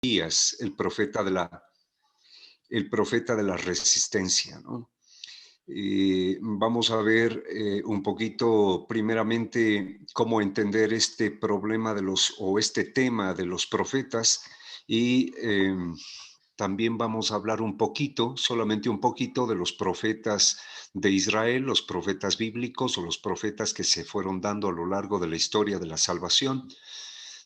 Elías, el profeta de la resistencia, ¿no? Vamos a ver un poquito primeramente cómo entender este problema o este tema de los profetas y también vamos a hablar un poquito, solamente un poquito, de los profetas de Israel, los profetas bíblicos o los profetas que se fueron dando a lo largo de la historia de la salvación,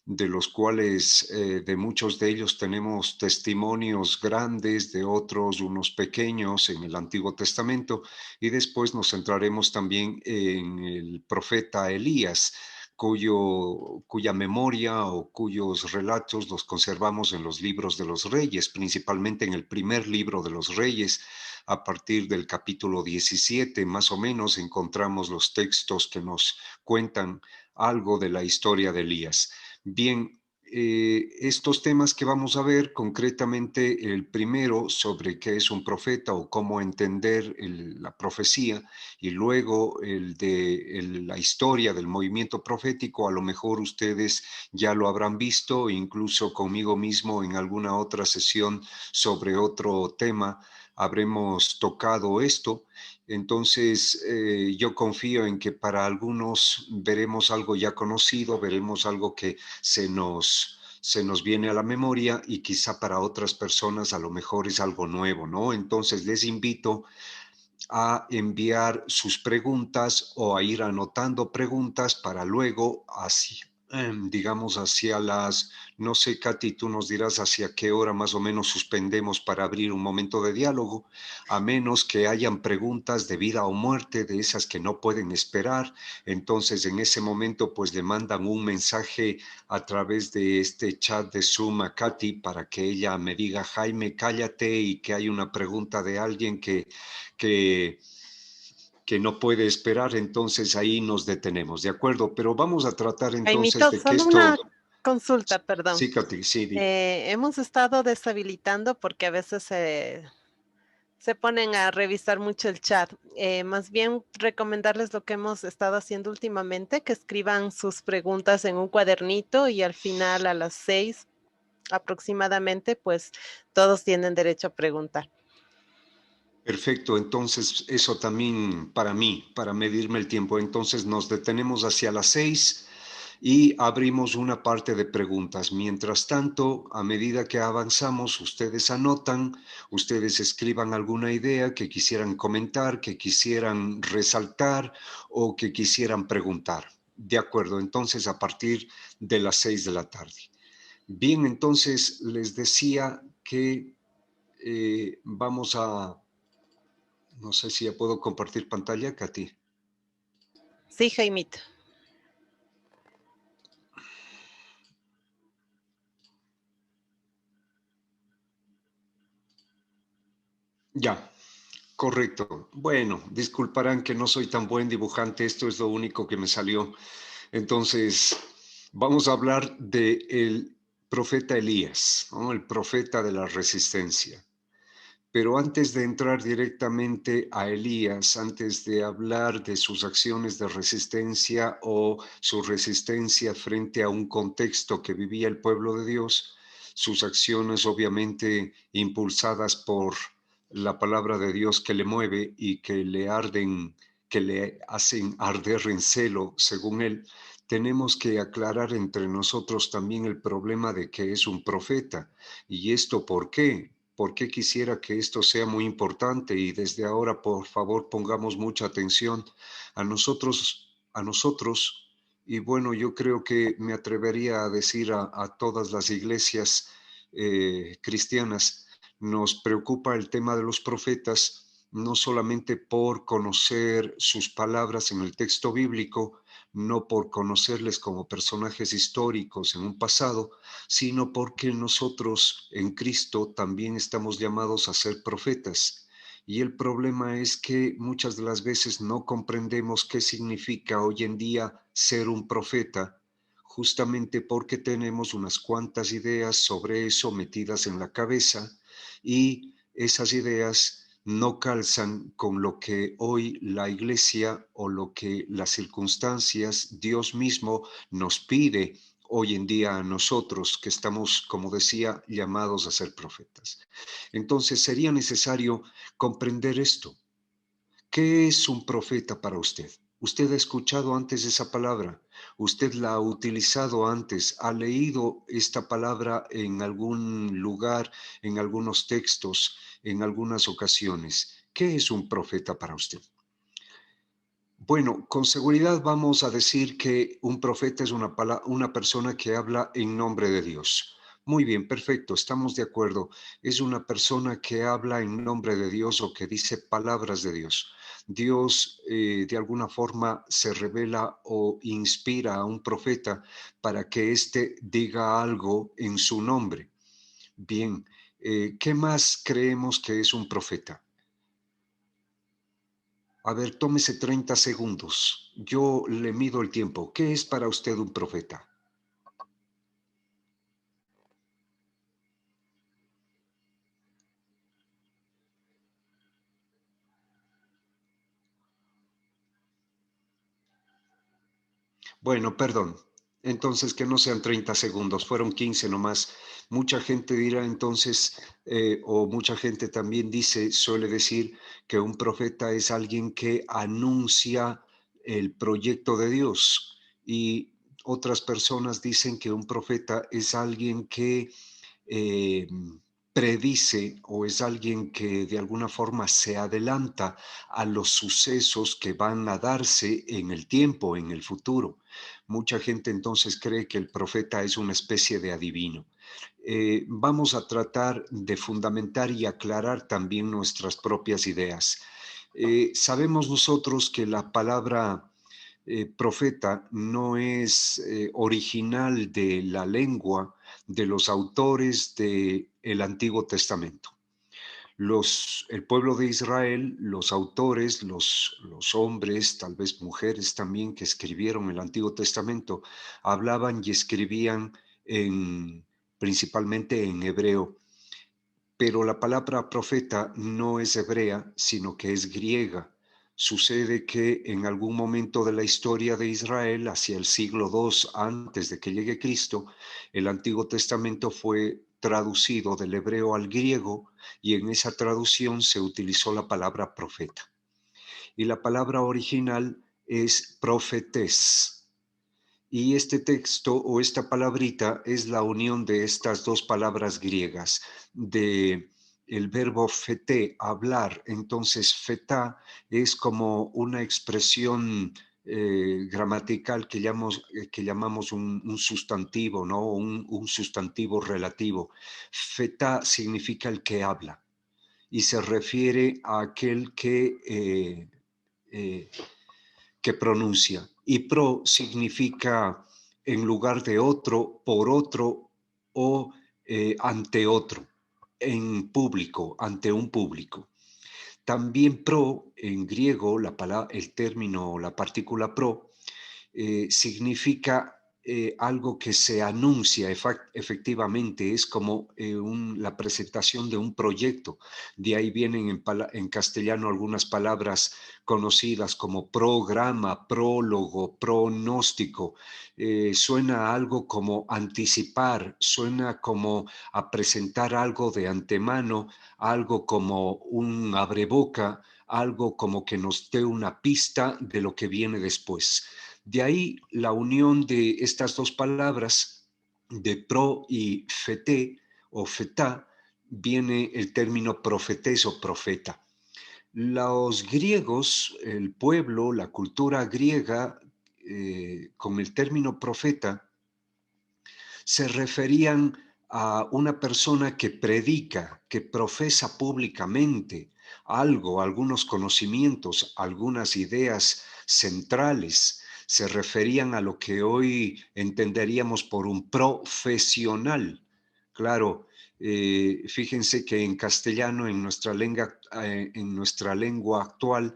de los cuales de muchos de ellos tenemos testimonios grandes, de otros unos pequeños en el Antiguo Testamento, y después nos centraremos también en el profeta Elías, cuya memoria o cuyos relatos los conservamos en los libros de los reyes, principalmente en el primer libro de los reyes. A partir del capítulo 17, más o menos, encontramos los textos que nos cuentan algo de la historia de Elías. Bien, estos temas que vamos a ver, concretamente el primero sobre qué es un profeta o cómo entender la profecía, y luego el de la historia del movimiento profético, a lo mejor ustedes ya lo habrán visto, incluso conmigo mismo en alguna otra sesión sobre otro tema habremos tocado esto. Entonces, yo confío en que para algunos veremos algo ya conocido, veremos algo que se nos viene a la memoria, y quizá para otras personas a lo mejor es algo nuevo, ¿no? Entonces, les invito a enviar sus preguntas o a ir anotando preguntas para luego, así, digamos, hacia las, no sé, Katy, tú nos dirás hacia qué hora más o menos suspendemos para abrir un momento de diálogo, a menos que hayan preguntas de vida o muerte, de esas que no pueden esperar. Entonces, en ese momento, pues le mandan un mensaje a través de este chat de Zoom a Katy para que ella me diga: Jaime, cállate, y que hay una pregunta de alguien que, que no puede esperar. Entonces ahí nos detenemos, ¿de acuerdo? Pero vamos a tratar entonces Jaimito, de que solo esto... una consulta, perdón. Sí, Katy, sí, Hemos estado deshabilitando porque a veces se ponen a revisar mucho el chat. Más bien recomendarles lo que hemos estado haciendo últimamente, que escriban sus preguntas en un cuadernito y al final a las 6 aproximadamente, pues todos tienen derecho a preguntar. perfecto. Entonces eso también para mí, para medirme el tiempo. Entonces nos detenemos hacia las 6 y abrimos una parte de preguntas. Mientras tanto, a medida que avanzamos, ustedes anotan, ustedes escriban alguna idea que quisieran comentar, que quisieran resaltar o que quisieran preguntar. De acuerdo, entonces a partir de las 6 de la tarde. Bien, entonces les decía que vamos a, no sé si ya puedo compartir pantalla, Katy. Sí, Jaimito. Ya, correcto. Bueno, disculparán que no soy tan buen dibujante, esto es lo único que me salió. Entonces, vamos a hablar de el profeta Elías, ¿no? El profeta de la resistencia. Pero antes de entrar directamente a Elías, antes de hablar de sus acciones de resistencia o su resistencia frente a un contexto que vivía el pueblo de Dios, sus acciones obviamente impulsadas por la palabra de Dios que le mueve y que le arden, que le hacen arder en celo, según él, tenemos que aclarar entre nosotros también el problema de que es un profeta. ¿Y esto por qué? ¿Por qué quisiera que esto sea muy importante? Y desde ahora, por favor, pongamos mucha atención a nosotros. Y bueno, yo creo que me atrevería a decir a todas las iglesias cristianas, nos preocupa el tema de los profetas, no solamente por conocer sus palabras en el texto bíblico, no por conocerles como personajes históricos en un pasado, sino porque nosotros en Cristo también estamos llamados a ser profetas. Y el problema es que muchas de las veces no comprendemos qué significa hoy en día ser un profeta, justamente porque tenemos unas cuantas ideas sobre eso metidas en la cabeza, y esas ideas no calzan con lo que hoy la iglesia o lo que las circunstancias, Dios mismo nos pide hoy en día a nosotros que estamos, como decía, llamados a ser profetas. Entonces sería necesario comprender esto. ¿Qué es un profeta para usted? ¿Usted ha escuchado antes esa palabra? ¿Usted la ha utilizado antes? ¿Ha leído esta palabra en algún lugar, en algunos textos, en algunas ocasiones? ¿Qué es un profeta para usted? Bueno, con seguridad vamos a decir que un profeta es una persona que habla en nombre de Dios. Muy bien, perfecto, estamos de acuerdo. Es una persona que habla en nombre de Dios o que dice palabras de Dios. Dios de alguna forma se revela o inspira a un profeta para que éste diga algo en su nombre. Bien, ¿qué más creemos que es un profeta? A ver, tómese 30 segundos. Yo le mido el tiempo. ¿Qué es para usted un profeta? Bueno, perdón. Entonces, que no sean 30 segundos, fueron 15 nomás. Mucha gente dirá entonces, o mucha gente también suele decir que un profeta es alguien que anuncia el proyecto de Dios. Y otras personas dicen que un profeta es alguien que eh, predice o es alguien que de alguna forma se adelanta a los sucesos que van a darse en el tiempo, en el futuro. Mucha gente entonces cree que el profeta es una especie de adivino. Vamos a tratar de fundamentar y aclarar también nuestras propias ideas. Sabemos nosotros que la palabra profeta no es original de la lengua de los autores del Antiguo Testamento. El pueblo de Israel, los autores, los hombres, tal vez mujeres también que escribieron el Antiguo Testamento, hablaban y escribían principalmente en hebreo. Pero la palabra profeta no es hebrea, sino que es griega. Sucede que en algún momento de la historia de Israel, hacia el siglo II antes de que llegue Cristo, el Antiguo Testamento fue traducido del hebreo al griego y en esa traducción se utilizó la palabra profeta. Y la palabra original es profetés. Y este texto o esta palabrita es la unión de estas dos palabras griegas, de el verbo fete, hablar. Entonces, feta es como una expresión gramatical que llamamos un sustantivo, ¿no? Un sustantivo relativo. Feta significa el que habla y se refiere a aquel eh, que pronuncia. Y pro significa en lugar de otro, por otro o ante otro, en público, ante un público. También pro, en griego, el término, la partícula pro, significa algo que se anuncia efectivamente, es como la presentación de un proyecto. De ahí vienen en castellano algunas palabras conocidas como programa, prólogo, pronóstico. Suena a algo como anticipar, suena como a presentar algo de antemano, algo como un abreboca, algo como que nos dé una pista de lo que viene después. De ahí la unión de estas dos palabras, de pro y fete o feta, viene el término profetés o profeta. Los griegos, el pueblo, la cultura griega, con el término profeta, se referían a una persona que predica, que profesa públicamente algo, algunos conocimientos, algunas ideas centrales. Se referían a lo que hoy entenderíamos por un profesional. Claro, fíjense que en castellano, en nuestra lengua actual,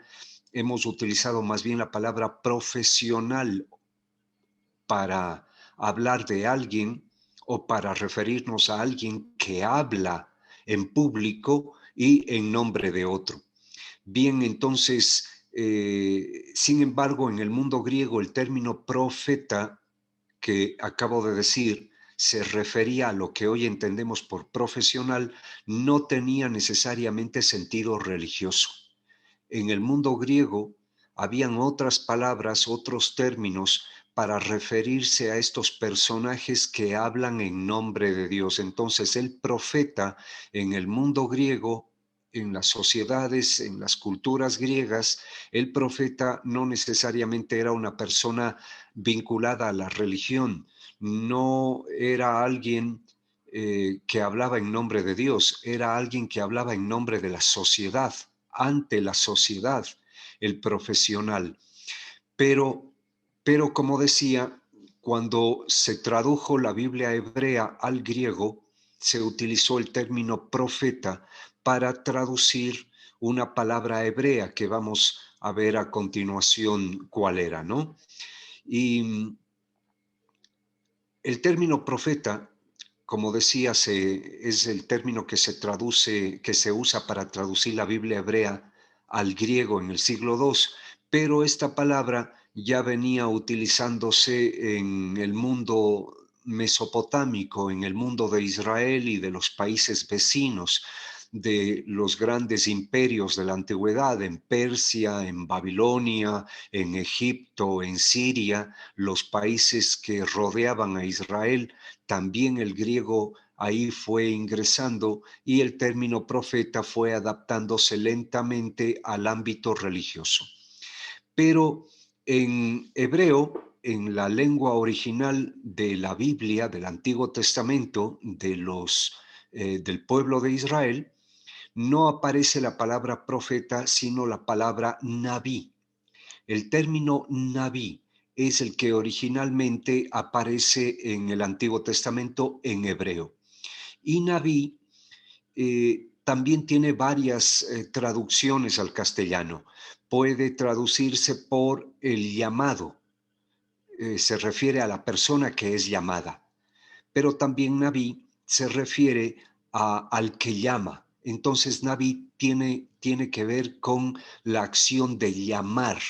hemos utilizado más bien la palabra profesional para hablar de alguien o para referirnos a alguien que habla en público y en nombre de otro. Bien, entonces, sin embargo, en el mundo griego el término profeta que acabo de decir se refería a lo que hoy entendemos por profesional, no tenía necesariamente sentido religioso. En el mundo griego habían otras palabras, otros términos para referirse a estos personajes que hablan en nombre de Dios. Entonces, el profeta en el mundo griego, en las sociedades, en las culturas griegas, el profeta no necesariamente era una persona vinculada a la religión, no era alguien que hablaba en nombre de Dios, era alguien que hablaba en nombre de la sociedad, ante la sociedad, el profesional. Pero, pero como decía, cuando se tradujo la Biblia hebrea al griego, se utilizó el término profeta para traducir una palabra hebrea que vamos a ver a continuación cuál era, ¿no? Y el término profeta, como decía, es el término que se traduce, que se usa para traducir la Biblia hebrea al griego en el siglo II, pero esta palabra ya venía utilizándose en el mundo mesopotámico, en el mundo de Israel y de los países vecinos de los grandes imperios de la antigüedad, en Persia, en Babilonia, en Egipto, en Siria, los países que rodeaban a Israel, también el griego ahí fue ingresando y el término profeta fue adaptándose lentamente al ámbito religioso. Pero en hebreo, en la lengua original de la Biblia, del Antiguo Testamento, del pueblo de Israel, no aparece la palabra profeta, sino la palabra nabí. El término nabí es el que originalmente aparece en el Antiguo Testamento en hebreo. Y nabí también tiene varias traducciones al castellano. Puede traducirse por el llamado, se refiere a la persona que es llamada, pero también nabí se refiere al que llama. Entonces nabí tiene que ver con la acción de llamar.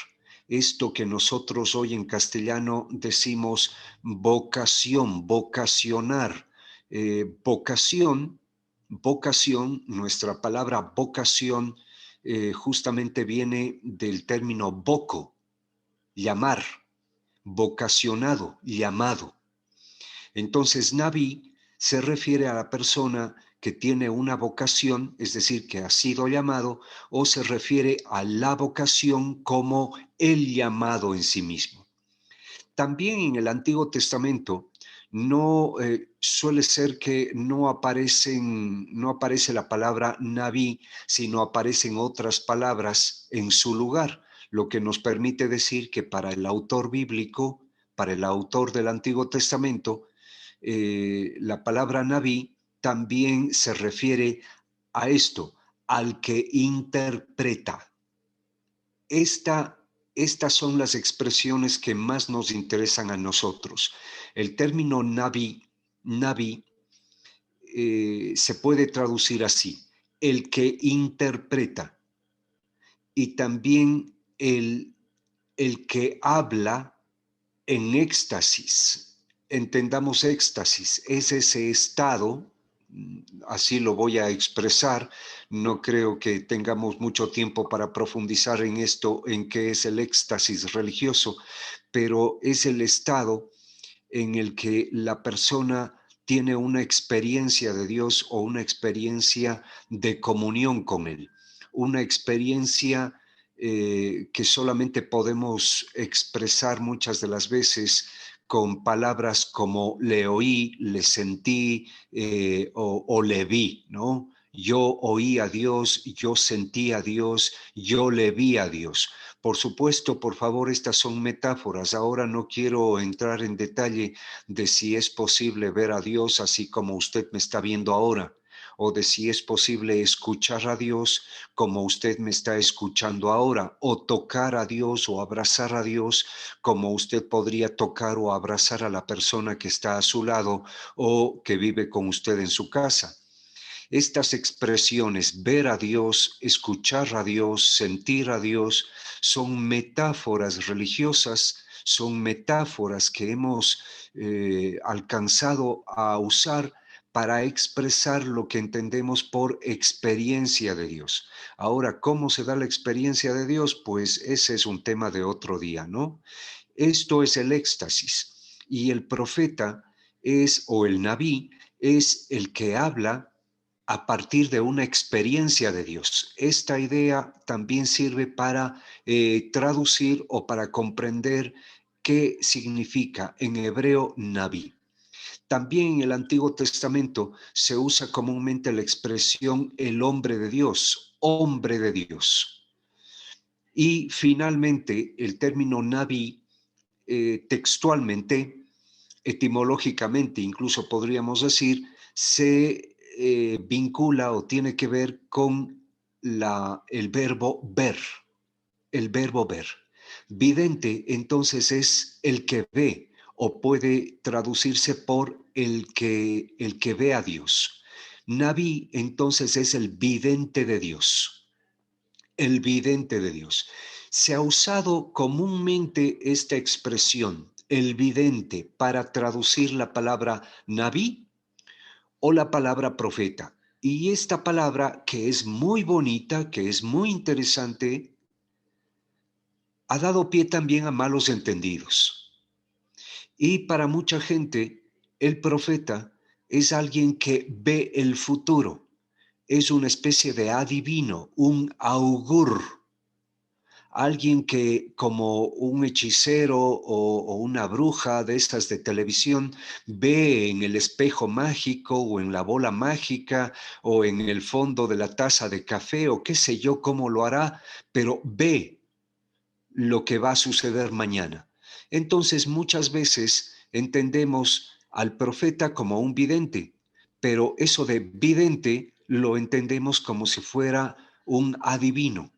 Esto que nosotros hoy en castellano decimos vocación, vocacionar. Vocación, vocación, nuestra palabra vocación justamente viene del término voco, llamar, vocacionado, llamado. Entonces, Naví se refiere a la persona que tiene una vocación, es decir, que ha sido llamado, o se refiere a la vocación como el llamado en sí mismo. También en el Antiguo Testamento no suele ser que no aparece la palabra Naví, sino aparecen otras palabras en su lugar, lo que nos permite decir que para el autor bíblico, para el autor del Antiguo Testamento, la palabra Naví también se refiere a esto, al que interpreta. Estas son las expresiones que más nos interesan a nosotros. El término Naví se puede traducir así, el que interpreta, y también el que habla en éxtasis. Entendamos éxtasis, es ese estado, así lo voy a expresar, no creo que tengamos mucho tiempo para profundizar en esto, en qué es el éxtasis religioso, pero es el estado en el que la persona tiene una experiencia de Dios o una experiencia de comunión con Él, una experiencia que solamente podemos expresar muchas de las veces con palabras como le oí, le sentí o le vi, ¿no? Yo oí a Dios, yo sentí a Dios, yo le vi a Dios. Por supuesto, por favor, estas son metáforas. Ahora no quiero entrar en detalle de si es posible ver a Dios así como usted me está viendo ahora, o de si es posible escuchar a Dios como usted me está escuchando ahora, o tocar a Dios o abrazar a Dios como usted podría tocar o abrazar a la persona que está a su lado o que vive con usted en su casa. Estas expresiones, ver a Dios, escuchar a Dios, sentir a Dios, son metáforas religiosas, son metáforas que hemos alcanzado a usar para expresar lo que entendemos por experiencia de Dios. Ahora, ¿cómo se da la experiencia de Dios? Pues ese es un tema de otro día, ¿no? Esto es el éxtasis. Y el profeta es, o el nabí, es el que habla a partir de una experiencia de Dios. Esta idea también sirve para traducir o para comprender qué significa en hebreo nabí. También en el Antiguo Testamento se usa comúnmente la expresión el hombre de Dios, hombre de Dios. Y finalmente el término nabí textualmente, etimológicamente, incluso podríamos decir, se vincula o tiene que ver con el verbo ver, el verbo ver. Vidente entonces es el que ve o puede traducirse por el que ve a Dios. Naví entonces es el vidente de Dios, el vidente de Dios. Se ha usado comúnmente esta expresión, el vidente, para traducir la palabra naví o la palabra profeta. Y esta palabra, que es muy bonita, que es muy interesante, ha dado pie también a malos entendidos. Y para mucha gente, el profeta es alguien que ve el futuro, es una especie de adivino, un augur, alguien que como un hechicero o una bruja de estas de televisión ve en el espejo mágico o en la bola mágica o en el fondo de la taza de café o qué sé yo cómo lo hará, pero ve lo que va a suceder mañana. Entonces muchas veces entendemos al profeta como un vidente, pero eso de vidente lo entendemos como si fuera un adivino,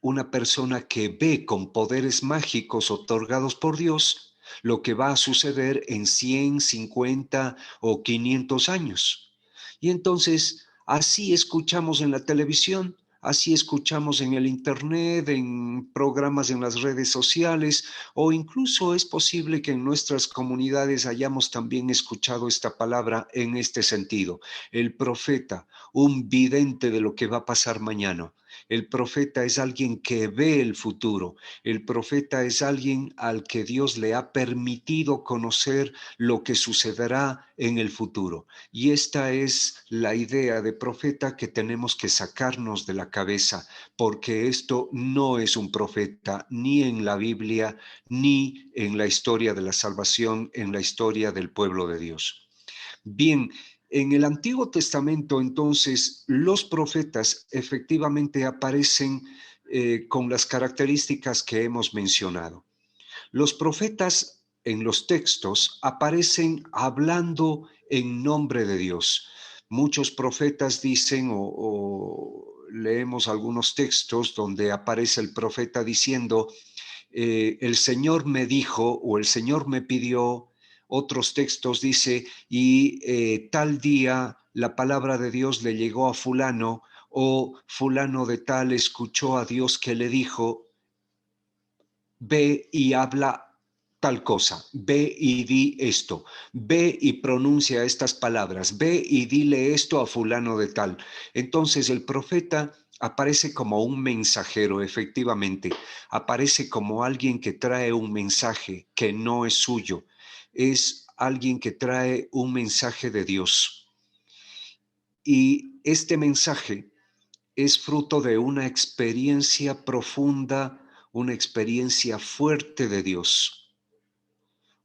una persona que ve con poderes mágicos otorgados por Dios lo que va a suceder en 100, 50 o 500 años. Y entonces así escuchamos en la televisión, así escuchamos en el internet, en programas en las redes sociales, o incluso es posible que en nuestras comunidades hayamos también escuchado esta palabra en este sentido. El profeta, un vidente de lo que va a pasar mañana. El profeta es alguien que ve el futuro. El profeta es alguien al que Dios le ha permitido conocer lo que sucederá en el futuro. Y esta es la idea de profeta que tenemos que sacarnos de la cabeza, porque esto no es un profeta ni en la Biblia, ni en la historia de la salvación, en la historia del pueblo de Dios. Bien, en el Antiguo Testamento, entonces, los profetas efectivamente aparecen con las características que hemos mencionado. Los profetas en los textos aparecen hablando en nombre de Dios. Muchos profetas dicen o leemos algunos textos donde aparece el profeta diciendo, el Señor me dijo o el Señor me pidió. Otros textos dice, y tal día la palabra de Dios le llegó a fulano o fulano de tal escuchó a Dios que le dijo, ve y habla tal cosa, ve y di esto, ve y pronuncia estas palabras, ve y dile esto a fulano de tal. Entonces el profeta aparece como un mensajero, efectivamente, aparece como alguien que trae un mensaje que no es suyo, es alguien que trae un mensaje de Dios. Y este mensaje es fruto de una experiencia profunda, una experiencia fuerte de Dios,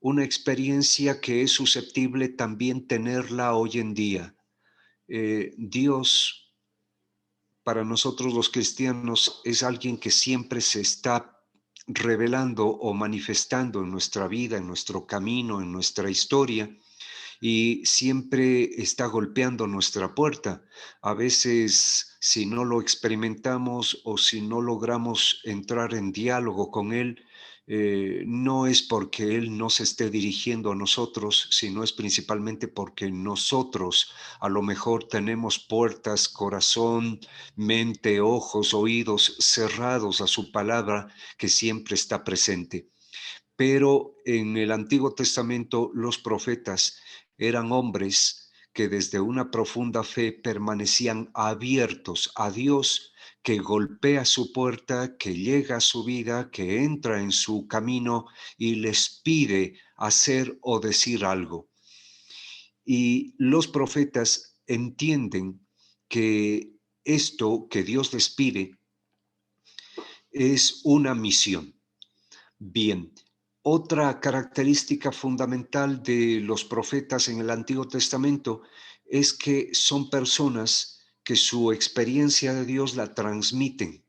una experiencia que es susceptible también tenerla hoy en día. Dios, para nosotros los cristianos, es alguien que siempre se está revelando o manifestando en nuestra vida, en nuestro camino, en nuestra historia, y siempre está golpeando nuestra puerta. A veces, si no lo experimentamos o si no logramos entrar en diálogo con Él, no es porque Él no se esté dirigiendo a nosotros, sino es principalmente porque nosotros a lo mejor tenemos puertas, corazón, mente, ojos, oídos cerrados a su palabra que siempre está presente. Pero en el Antiguo Testamento los profetas eran hombres que desde una profunda fe permanecían abiertos a Dios, que golpea su puerta, que llega a su vida, que entra en su camino y les pide hacer o decir algo. Y los profetas entienden que esto que Dios les pide es una misión. Bien, otra característica fundamental de los profetas en el Antiguo Testamento es que son personas que su experiencia de Dios la transmiten,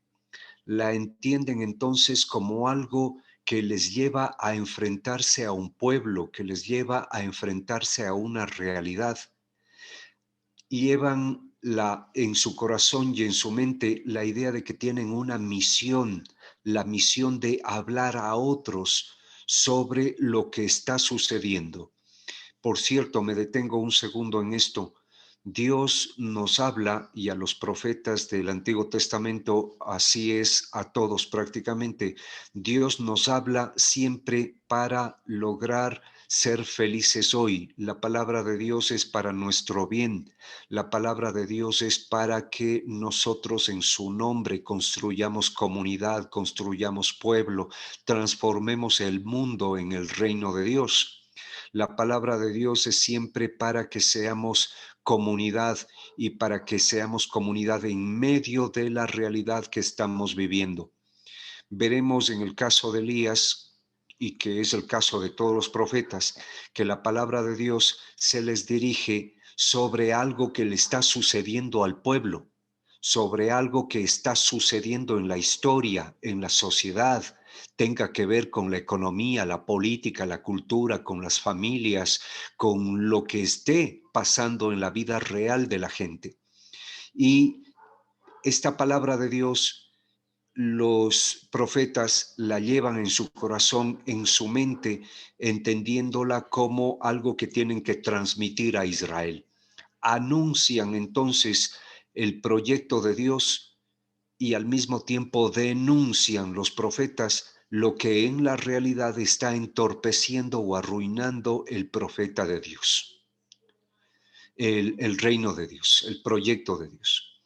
la entienden entonces como algo que les lleva a enfrentarse a un pueblo, que les lleva a enfrentarse a una realidad. Llevan en su corazón y en su mente la idea de que tienen una misión, la misión de hablar a otros sobre lo que está sucediendo. Por cierto, me detengo un segundo en esto. Dios nos habla, y a los profetas del Antiguo Testamento, así es a todos prácticamente, Dios nos habla siempre para lograr ser felices hoy. La palabra de Dios es para nuestro bien. La palabra de Dios es para que nosotros en su nombre construyamos comunidad, construyamos pueblo, transformemos el mundo en el reino de Dios. La palabra de Dios es siempre para que seamos comunidad y para que seamos comunidad en medio de la realidad que estamos viviendo. Veremos en el caso de Elías, y que es el caso de todos los profetas, que la palabra de Dios se les dirige sobre algo que le está sucediendo al pueblo, sobre algo que está sucediendo en la historia, en la sociedad, tenga que ver con la economía, la política, la cultura, con las familias, con lo que esté pasando en la vida real de la gente. Y esta palabra de Dios, los profetas la llevan en su corazón, en su mente, entendiéndola como algo que tienen que transmitir a Israel. Anuncian entonces el proyecto de Dios y al mismo tiempo denuncian los profetas lo que en la realidad está entorpeciendo o arruinando el profeta de Dios, el reino de Dios, el proyecto de Dios.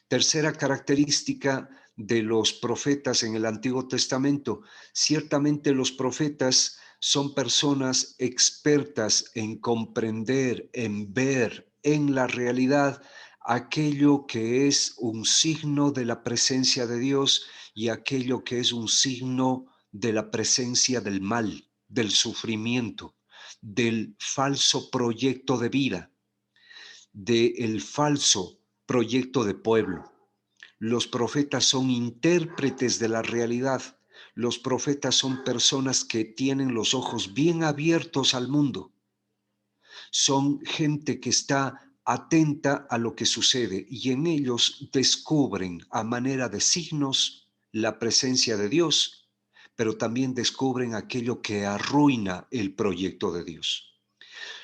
Tercera característica de los profetas en el Antiguo Testamento: ciertamente los profetas son personas expertas en comprender, en ver en la realidad aquello que es un signo de la presencia de Dios y aquello que es un signo de la presencia del mal, del sufrimiento, del falso proyecto de vida, del falso proyecto de pueblo. Los profetas son intérpretes de la realidad. Los profetas son personas que tienen los ojos bien abiertos al mundo. Son gente que está atenta a lo que sucede y en ellos descubren a manera de signos la presencia de Dios, pero también descubren aquello que arruina el proyecto de Dios.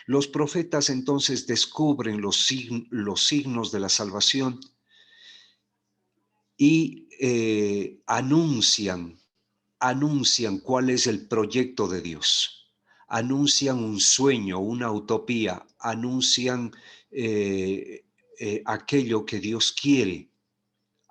Los profetas entonces descubren los signos de la salvación y anuncian cuál es el proyecto de Dios, anuncian un sueño, una utopía, anuncian aquello que Dios quiere,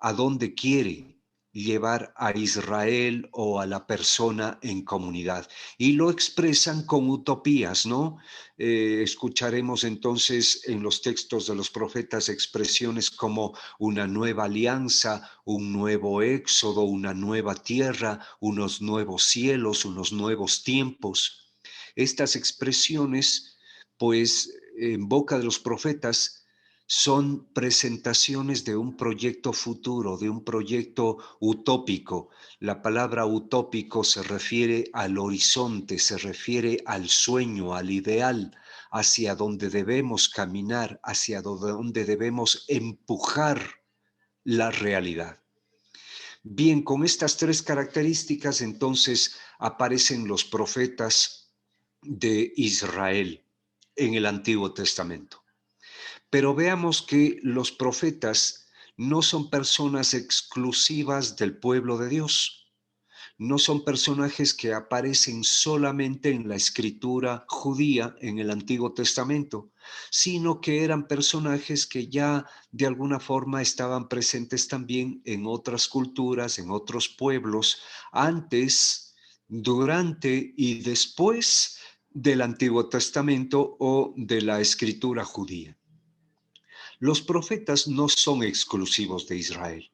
a dónde quiere llevar a Israel o a la persona en comunidad. Y lo expresan con utopías, ¿no? Escucharemos entonces en los textos de los profetas expresiones como una nueva alianza, un nuevo éxodo, una nueva tierra, unos nuevos cielos, unos nuevos tiempos. Estas expresiones, pues, en boca de los profetas, son presentaciones de un proyecto futuro, de un proyecto utópico. La palabra utópico se refiere al horizonte, se refiere al sueño, al ideal, hacia donde debemos caminar, hacia donde debemos empujar la realidad. Bien, con estas tres características entonces aparecen los profetas de Israel en el Antiguo Testamento. Pero veamos que los profetas no son personas exclusivas del pueblo de Dios. No son personajes que aparecen solamente en la escritura judía en el Antiguo Testamento, sino que eran personajes que ya de alguna forma estaban presentes también en otras culturas, en otros pueblos, antes, durante y después del Antiguo Testamento o de la escritura judía. Los profetas no son exclusivos de Israel.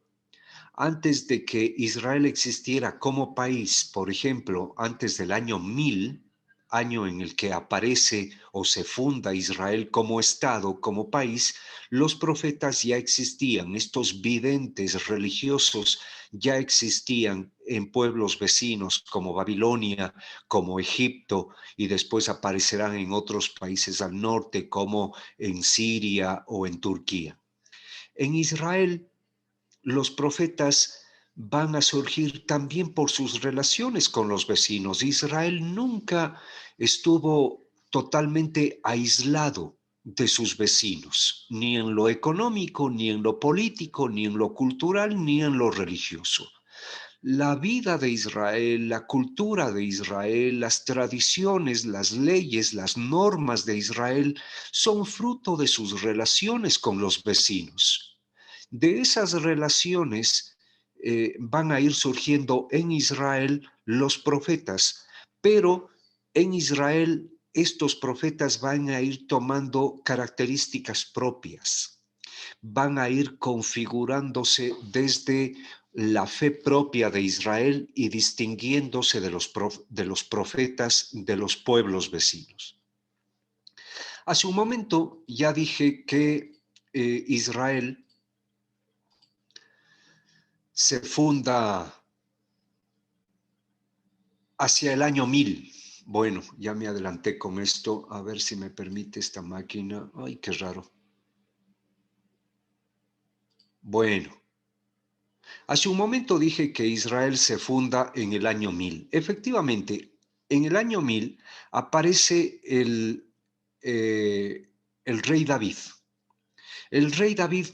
Antes de que Israel existiera como país, por ejemplo, antes del año 1000, año en el que aparece o se funda Israel como Estado, como país, los profetas ya existían, estos videntes religiosos ya existían en pueblos vecinos como Babilonia, como Egipto, y después aparecerán en otros países al norte como en Siria o en Turquía. En Israel, los profetas van a surgir también por sus relaciones con los vecinos. Israel nunca estuvo totalmente aislado de sus vecinos, ni en lo económico, ni en lo político, ni en lo cultural, ni en lo religioso. La vida de Israel, la cultura de Israel, las tradiciones, las leyes, las normas de Israel son fruto de sus relaciones con los vecinos. De esas relaciones van a ir surgiendo en Israel los profetas, pero en Israel estos profetas van a ir tomando características propias, van a ir configurándose desde la fe propia de Israel y distinguiéndose de los profetas de los pueblos vecinos. Hace un momento ya dije que Israel se funda hacia el año 1000. Bueno, ya me adelanté con esto. A ver si me permite esta máquina. Ay, qué raro. Bueno, hace un momento dije que Israel se funda en el año 1000. Efectivamente, en el año 1000 aparece el rey David. El rey David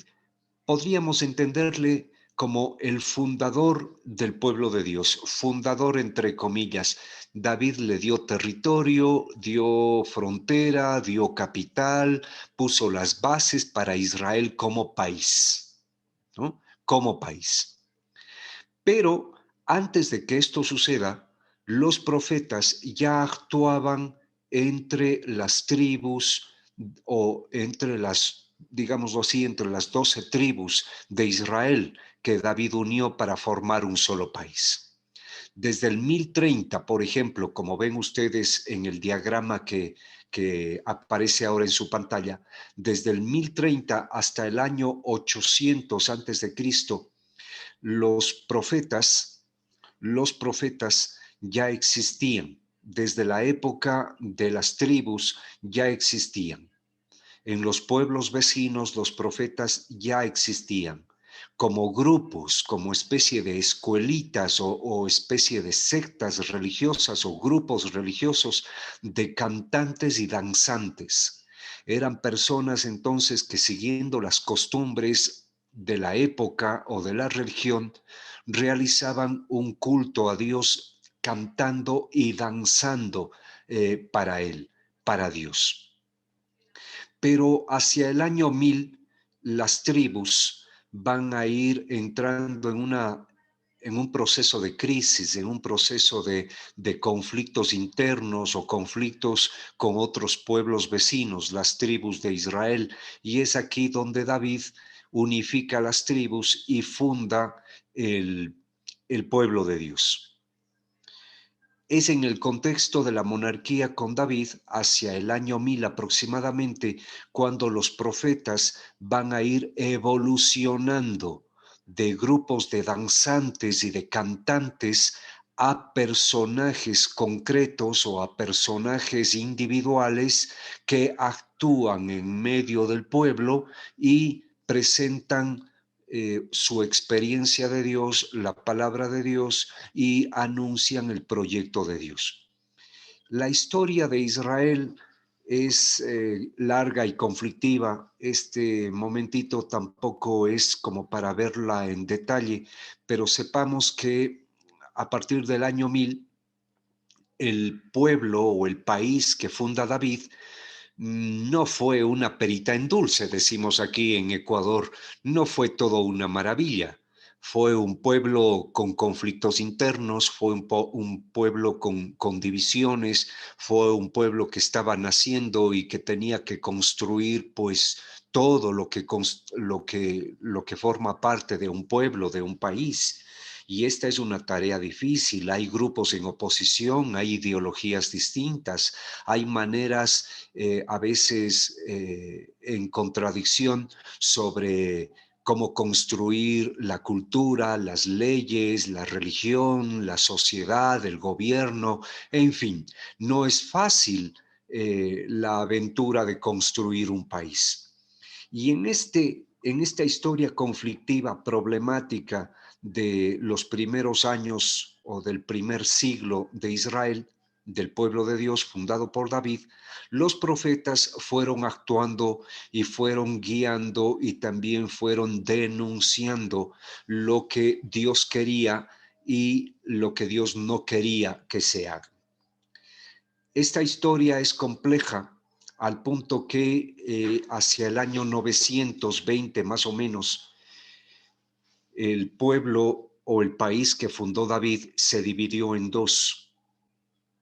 podríamos entenderle como el fundador del pueblo de Dios, fundador entre comillas. David le dio territorio, dio frontera, dio capital, puso las bases para Israel como país, ¿no? Como país. Pero antes de que esto suceda, los profetas ya actuaban entre las tribus o entre las, digámoslo así, entre las 12 tribus de Israel que David unió para formar un solo país. Desde el 1030, por ejemplo, como ven ustedes en el diagrama que aparece ahora en su pantalla, desde el 1030 hasta el año 800 antes de Cristo, los profetas ya existían. Desde la época de las tribus ya existían. En los pueblos vecinos los profetas ya existían como grupos, como especie de escuelitas o especie de sectas religiosas o grupos religiosos de cantantes y danzantes. Eran personas entonces que siguiendo las costumbres de la época o de la religión realizaban un culto a Dios cantando y danzando para Él, para Dios. Pero hacia el año 1000 las tribus van a ir entrando en un proceso de crisis, en un proceso de conflictos internos o conflictos con otros pueblos vecinos, las tribus de Israel. Y es aquí donde David unifica las tribus y funda el pueblo de Dios. Es en el contexto de la monarquía con David, hacia el año 1000 aproximadamente, cuando los profetas van a ir evolucionando de grupos de danzantes y de cantantes a personajes concretos o a personajes individuales que actúan en medio del pueblo y presentan su experiencia de Dios, la palabra de Dios, y anuncian el proyecto de Dios. La historia de Israel es larga y conflictiva. Este momentito tampoco es como para verla en detalle, pero sepamos que a partir del año 1000, el pueblo o el país que funda David no fue una perita en dulce, decimos aquí en Ecuador, no fue todo una maravilla. Fue un pueblo con conflictos internos, fue un pueblo con divisiones, fue un pueblo que estaba naciendo y que tenía que construir pues todo lo que forma parte de un pueblo, de un país. Y esta es una tarea difícil. Hay grupos en oposición, hay ideologías distintas, hay maneras a veces en contradicción sobre cómo construir la cultura, las leyes, la religión, la sociedad, el gobierno, en fin, no es fácil la aventura de construir un país. Y en esta historia conflictiva, problemática de los primeros años o del primer siglo de Israel, del pueblo de Dios fundado por David, los profetas fueron actuando y fueron guiando y también fueron denunciando lo que Dios quería y lo que Dios no quería que se haga. Esta historia es compleja al punto que hacia el año 920 más o menos, el pueblo o el país que fundó David se dividió en dos.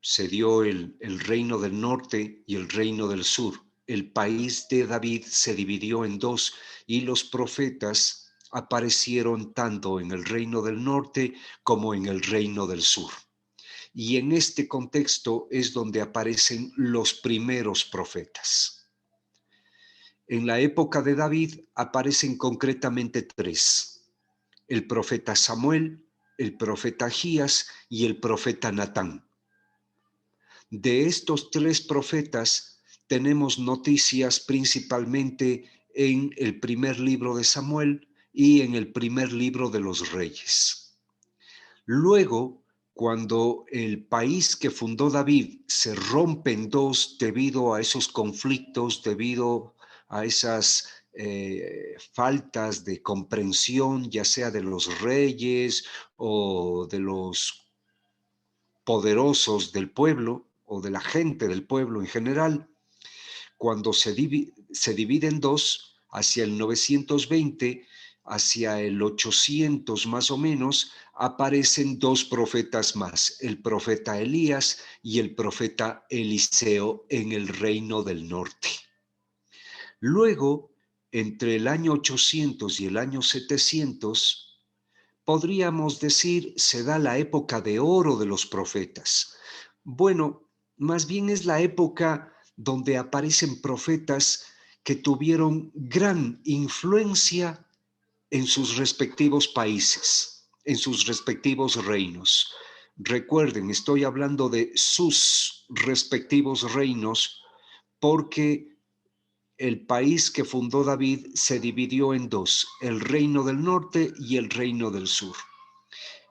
Se dio el reino del norte y el reino del sur. El país de David se dividió en dos y los profetas aparecieron tanto en el reino del norte como en el reino del sur. Y en este contexto es donde aparecen los primeros profetas. En la época de David aparecen concretamente tres: el profeta Samuel, el profeta Agías y el profeta Natán. De estos tres profetas tenemos noticias principalmente en el primer libro de Samuel y en el primer libro de los Reyes. Luego, cuando el país que fundó David se rompe en dos debido a esos conflictos, debido a esas faltas de comprensión, ya sea de los reyes o de los poderosos del pueblo o de la gente del pueblo en general, cuando se divide en dos, hacia el 920, hacia el 800 más o menos, aparecen dos profetas más, el profeta Elías y el profeta Eliseo en el reino del norte. Luego, entre el año 800 y el año 700, podríamos decir, se da la época de oro de los profetas. Bueno, más bien es la época donde aparecen profetas que tuvieron gran influencia en sus respectivos países, en sus respectivos reinos. Recuerden, estoy hablando de sus respectivos reinos porque el país que fundó David se dividió en dos, el reino del norte y el reino del sur.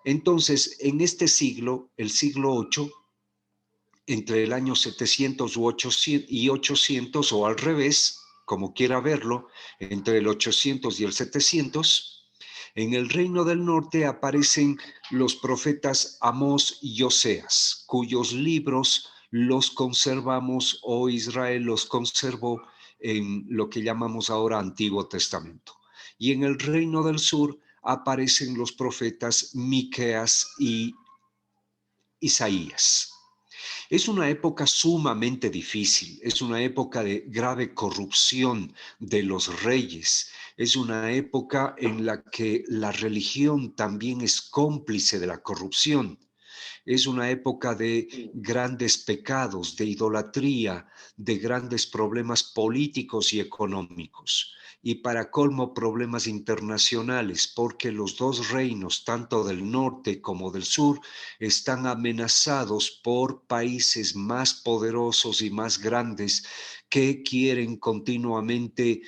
Entonces, en este siglo, el siglo 8, entre el año 700 y 800, o al revés, como quiera verlo, entre el 800 y el 700, en el reino del norte aparecen los profetas Amós y Oseas, cuyos libros los conservamos, o Israel los conservó en lo que llamamos ahora Antiguo Testamento. Y en el reino del sur aparecen los profetas Miqueas y Isaías. Es una época sumamente difícil, es una época de grave corrupción de los reyes, es una época en la que la religión también es cómplice de la corrupción. Es una época de grandes pecados, de idolatría, de grandes problemas políticos y económicos. y para colmo problemas internacionales, porque los dos reinos, tanto del norte como del sur, están amenazados por países más poderosos y más grandes que quieren continuamente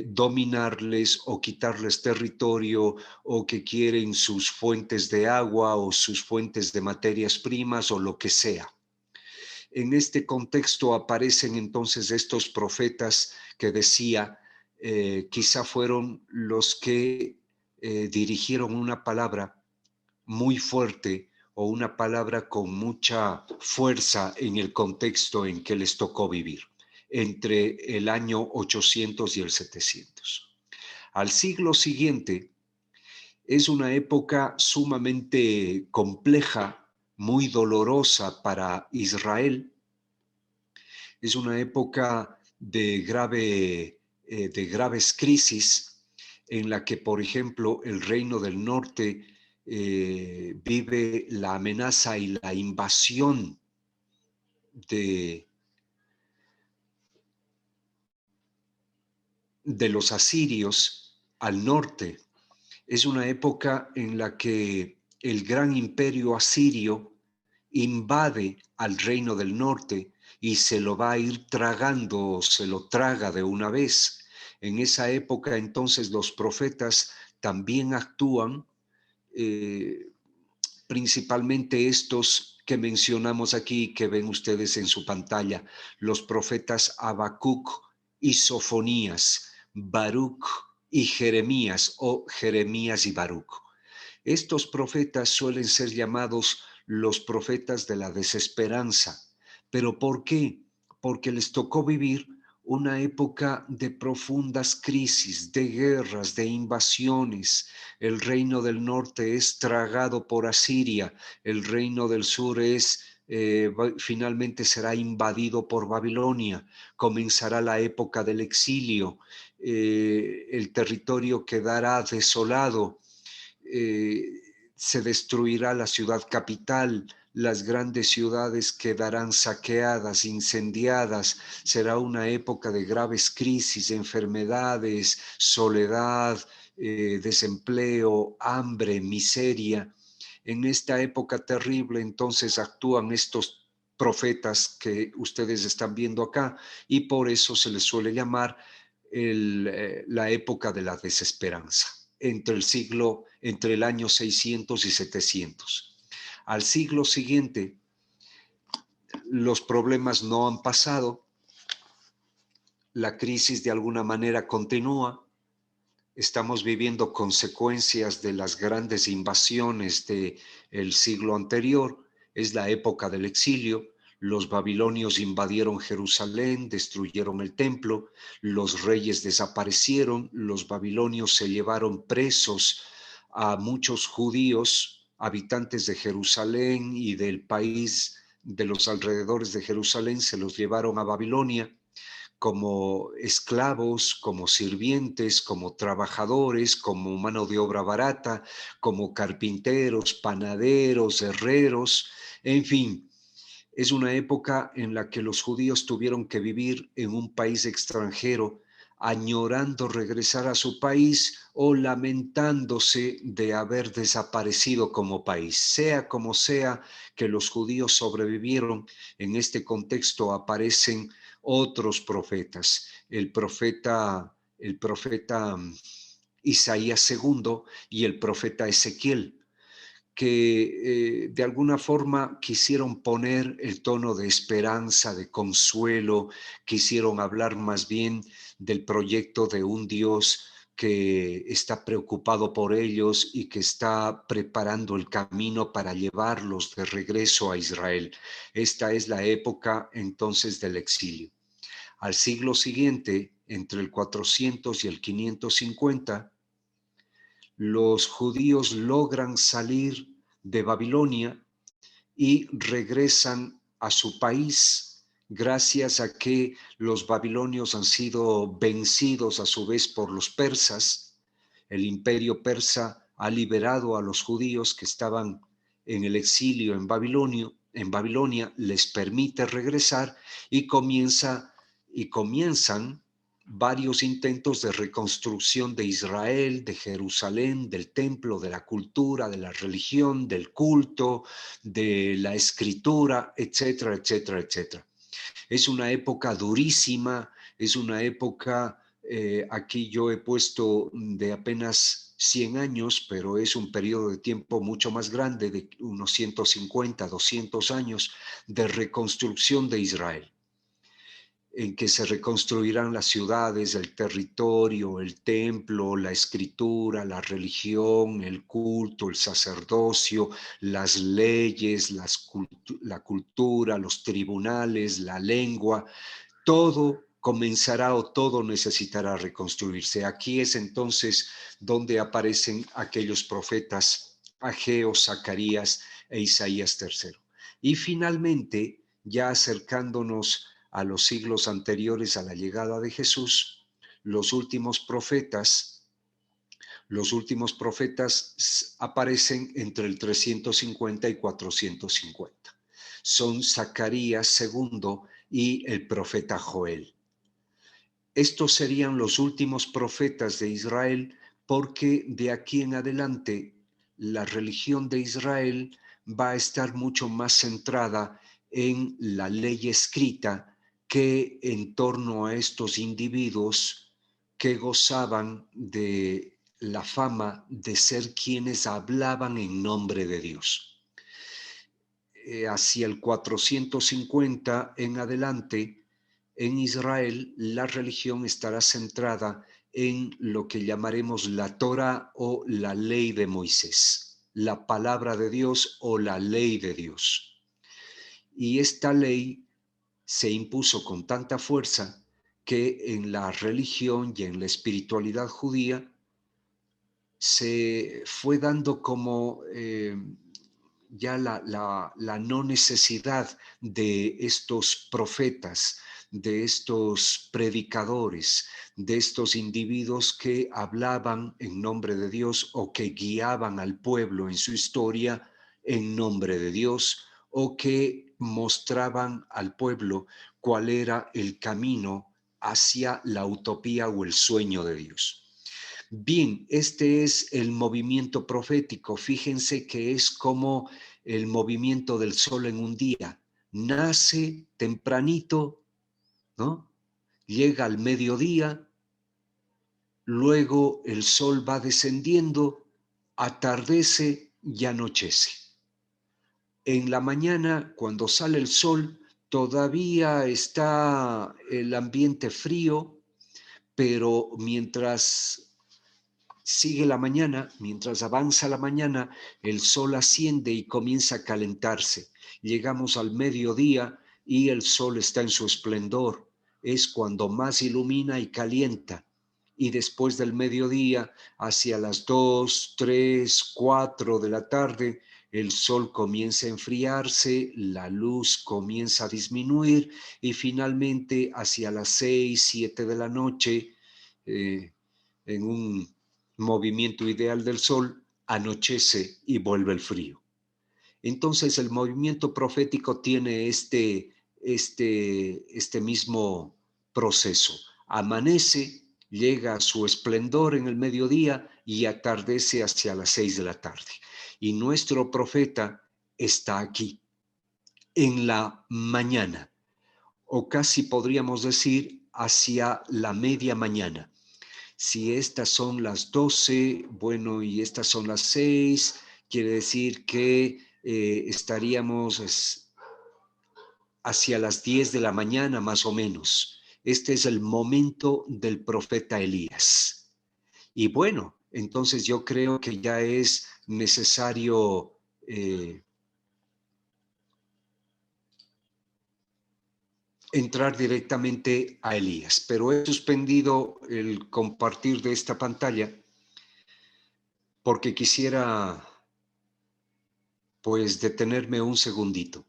dominarles o quitarles territorio, o que quieren sus fuentes de agua o sus fuentes de materias primas o lo que sea. En este contexto aparecen entonces estos profetas que decía, quizá fueron los que dirigieron una palabra muy fuerte o una palabra con mucha fuerza en el contexto en que les tocó vivir, entre el año 800 y el 700. Al siglo siguiente es una época sumamente compleja, muy dolorosa para Israel. Es una época de graves crisis en la que, por ejemplo, el Reino del Norte vive la amenaza y la invasión de, de los asirios al norte. Es una época en la que el gran imperio asirio invade al reino del norte y se lo va a ir tragando, se lo traga de una vez. En esa época entonces los profetas también actúan, eh, principalmente estos que mencionamos aquí, que ven ustedes en su pantalla, los profetas Habacuc y Sofonías, Baruch y Jeremías, o Jeremías y Baruch. Estos profetas suelen ser llamados los profetas de la desesperanza. ¿Pero por qué? Porque les tocó vivir una época de profundas crisis, de guerras, de invasiones. El reino del norte es tragado por Asiria, el reino del sur finalmente será invadido por Babilonia, comenzará la época del exilio, el territorio quedará desolado, se destruirá la ciudad capital, las grandes ciudades quedarán saqueadas, incendiadas, será una época de graves crisis, enfermedades, soledad, desempleo, hambre, miseria. En esta época terrible entonces actúan estos profetas que ustedes están viendo acá, y por eso se les suele llamar la época de la desesperanza, entre el año 600 y 700. Al siglo siguiente, los problemas no han pasado, la crisis de alguna manera continúa, estamos viviendo consecuencias de las grandes invasiones del siglo anterior, es la época del exilio. Los babilonios invadieron Jerusalén, destruyeron el templo, los reyes desaparecieron, los babilonios se llevaron presos a muchos judíos, habitantes de Jerusalén y del país de los alrededores de Jerusalén, se los llevaron a Babilonia como esclavos, como sirvientes, como trabajadores, como mano de obra barata, como carpinteros, panaderos, herreros, en fin. Es una época en la que los judíos tuvieron que vivir en un país extranjero, añorando regresar a su país o lamentándose de haber desaparecido como país. Sea como sea que los judíos sobrevivieron, en este contexto aparecen otros profetas. El profeta Isaías II y el profeta Ezequiel, que de alguna forma quisieron poner el tono de esperanza, de consuelo, quisieron hablar más bien del proyecto de un Dios que está preocupado por ellos y que está preparando el camino para llevarlos de regreso a Israel. Esta es la época entonces del exilio. Al siglo siguiente, entre el 400 y el 550, los judíos logran salir de Babilonia y regresan a su país gracias a que los babilonios han sido vencidos a su vez por los persas. El imperio persa ha liberado a los judíos que estaban en el exilio en Babilonia, les permite regresar y comienzan varios intentos de reconstrucción de Israel, de Jerusalén, del templo, de la cultura, de la religión, del culto, de la escritura, etcétera, etcétera, etcétera. Es una época durísima, es una época, aquí yo he puesto de apenas 100 años, pero es un periodo de tiempo mucho más grande, de unos 150, 200 años de reconstrucción de Israel, en que se reconstruirán las ciudades, el territorio, el templo, la escritura, la religión, el culto, el sacerdocio, las leyes, la cultura, los tribunales, la lengua. Todo comenzará o todo necesitará reconstruirse. Aquí es entonces donde aparecen aquellos profetas Ageo, Zacarías e Isaías III. Y finalmente, ya acercándonos a los siglos anteriores a la llegada de Jesús, los últimos profetas aparecen entre el 350 y 450. Son Zacarías II y el profeta Joel. Estos serían los últimos profetas de Israel, porque de aquí en adelante la religión de Israel va a estar mucho más centrada en la ley escrita que en torno a estos individuos que gozaban de la fama de ser quienes hablaban en nombre de Dios. Hacia el 450 en adelante, en Israel la religión estará centrada en lo que llamaremos la Torah o la ley de Moisés, la palabra de Dios o la ley de Dios. Y esta ley se impuso con tanta fuerza que en la religión y en la espiritualidad judía se fue dando como ya la no necesidad de estos profetas, de estos predicadores, de estos individuos que hablaban en nombre de Dios o que guiaban al pueblo en su historia en nombre de Dios, o que mostraban al pueblo cuál era el camino hacia la utopía o el sueño de Dios. Bien, este es el movimiento profético. Fíjense que es como el movimiento del sol en un día. Nace tempranito, ¿no? Llega al mediodía, luego el sol va descendiendo, atardece y anochece. En la mañana, cuando sale el sol, todavía está el ambiente frío, pero mientras sigue la mañana, mientras avanza la mañana, el sol asciende y comienza a calentarse. Llegamos al mediodía y el sol está en su esplendor. Es cuando más ilumina y calienta. Y después del mediodía, hacia las 2, 3, 4 de la tarde, el sol comienza a enfriarse, la luz comienza a disminuir y finalmente hacia las 6, 7 de la noche, en un movimiento ideal del sol, anochece y vuelve el frío. Entonces el movimiento profético tiene este mismo proceso. Amanece, llega a su esplendor en el mediodía y atardece hacia las 6 de la tarde. Y nuestro profeta está aquí, en la mañana, o casi podríamos decir hacia la media mañana. Si estas son las 12, bueno, y estas son las 6, quiere decir que estaríamos hacia las 10 de la mañana más o menos. Este es el momento del profeta Elías. Y bueno, entonces yo creo que ya es necesario entrar directamente a Elías, pero he suspendido el compartir de esta pantalla porque quisiera pues detenerme un segundito.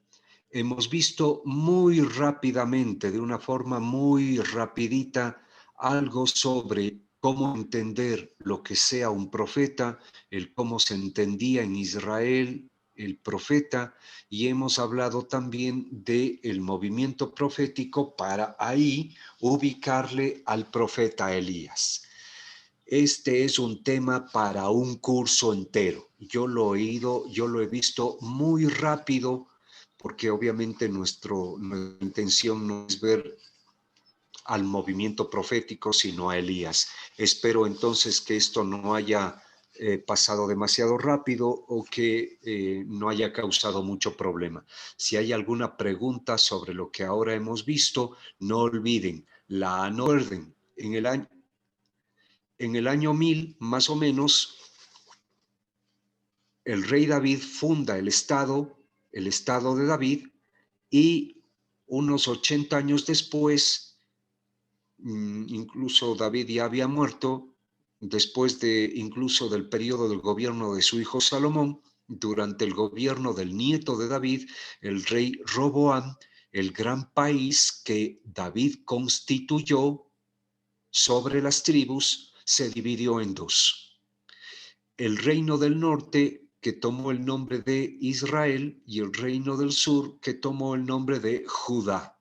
Hemos visto muy rápidamente, de una forma muy rapidita, algo sobre cómo entender lo que sea un profeta, el cómo se entendía en Israel, el profeta y hemos hablado también del movimiento profético para ahí ubicarle al profeta Elías. Este es un tema para un curso entero. Yo lo he visto muy rápido porque obviamente nuestra intención no es ver al movimiento profético, sino a Elías. Espero entonces que esto no haya pasado demasiado rápido o que no haya causado mucho problema. Si hay alguna pregunta sobre lo que ahora hemos visto, no olviden, la anoten en el año 1000, más o menos, el rey David funda el estado de David, y unos 80 años después, incluso David ya había muerto, después de incluso del periodo del gobierno de su hijo Salomón, durante el gobierno del nieto de David, el rey Roboam, el gran país que David constituyó sobre las tribus se dividió en dos. El reino del norte, que tomó el nombre de Israel, y el reino del sur, que tomó el nombre de Judá.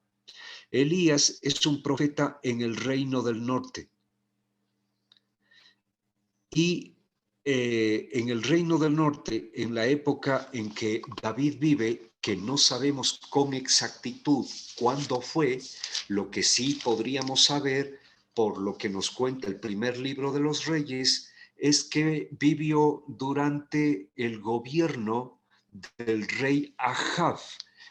Elías es un profeta en el reino del norte. Y en el reino del norte, en la época en que David vive, que no sabemos con exactitud cuándo fue, lo que sí podríamos saber por lo que nos cuenta el primer libro de los Reyes, es que vivió durante el gobierno del rey Ahab,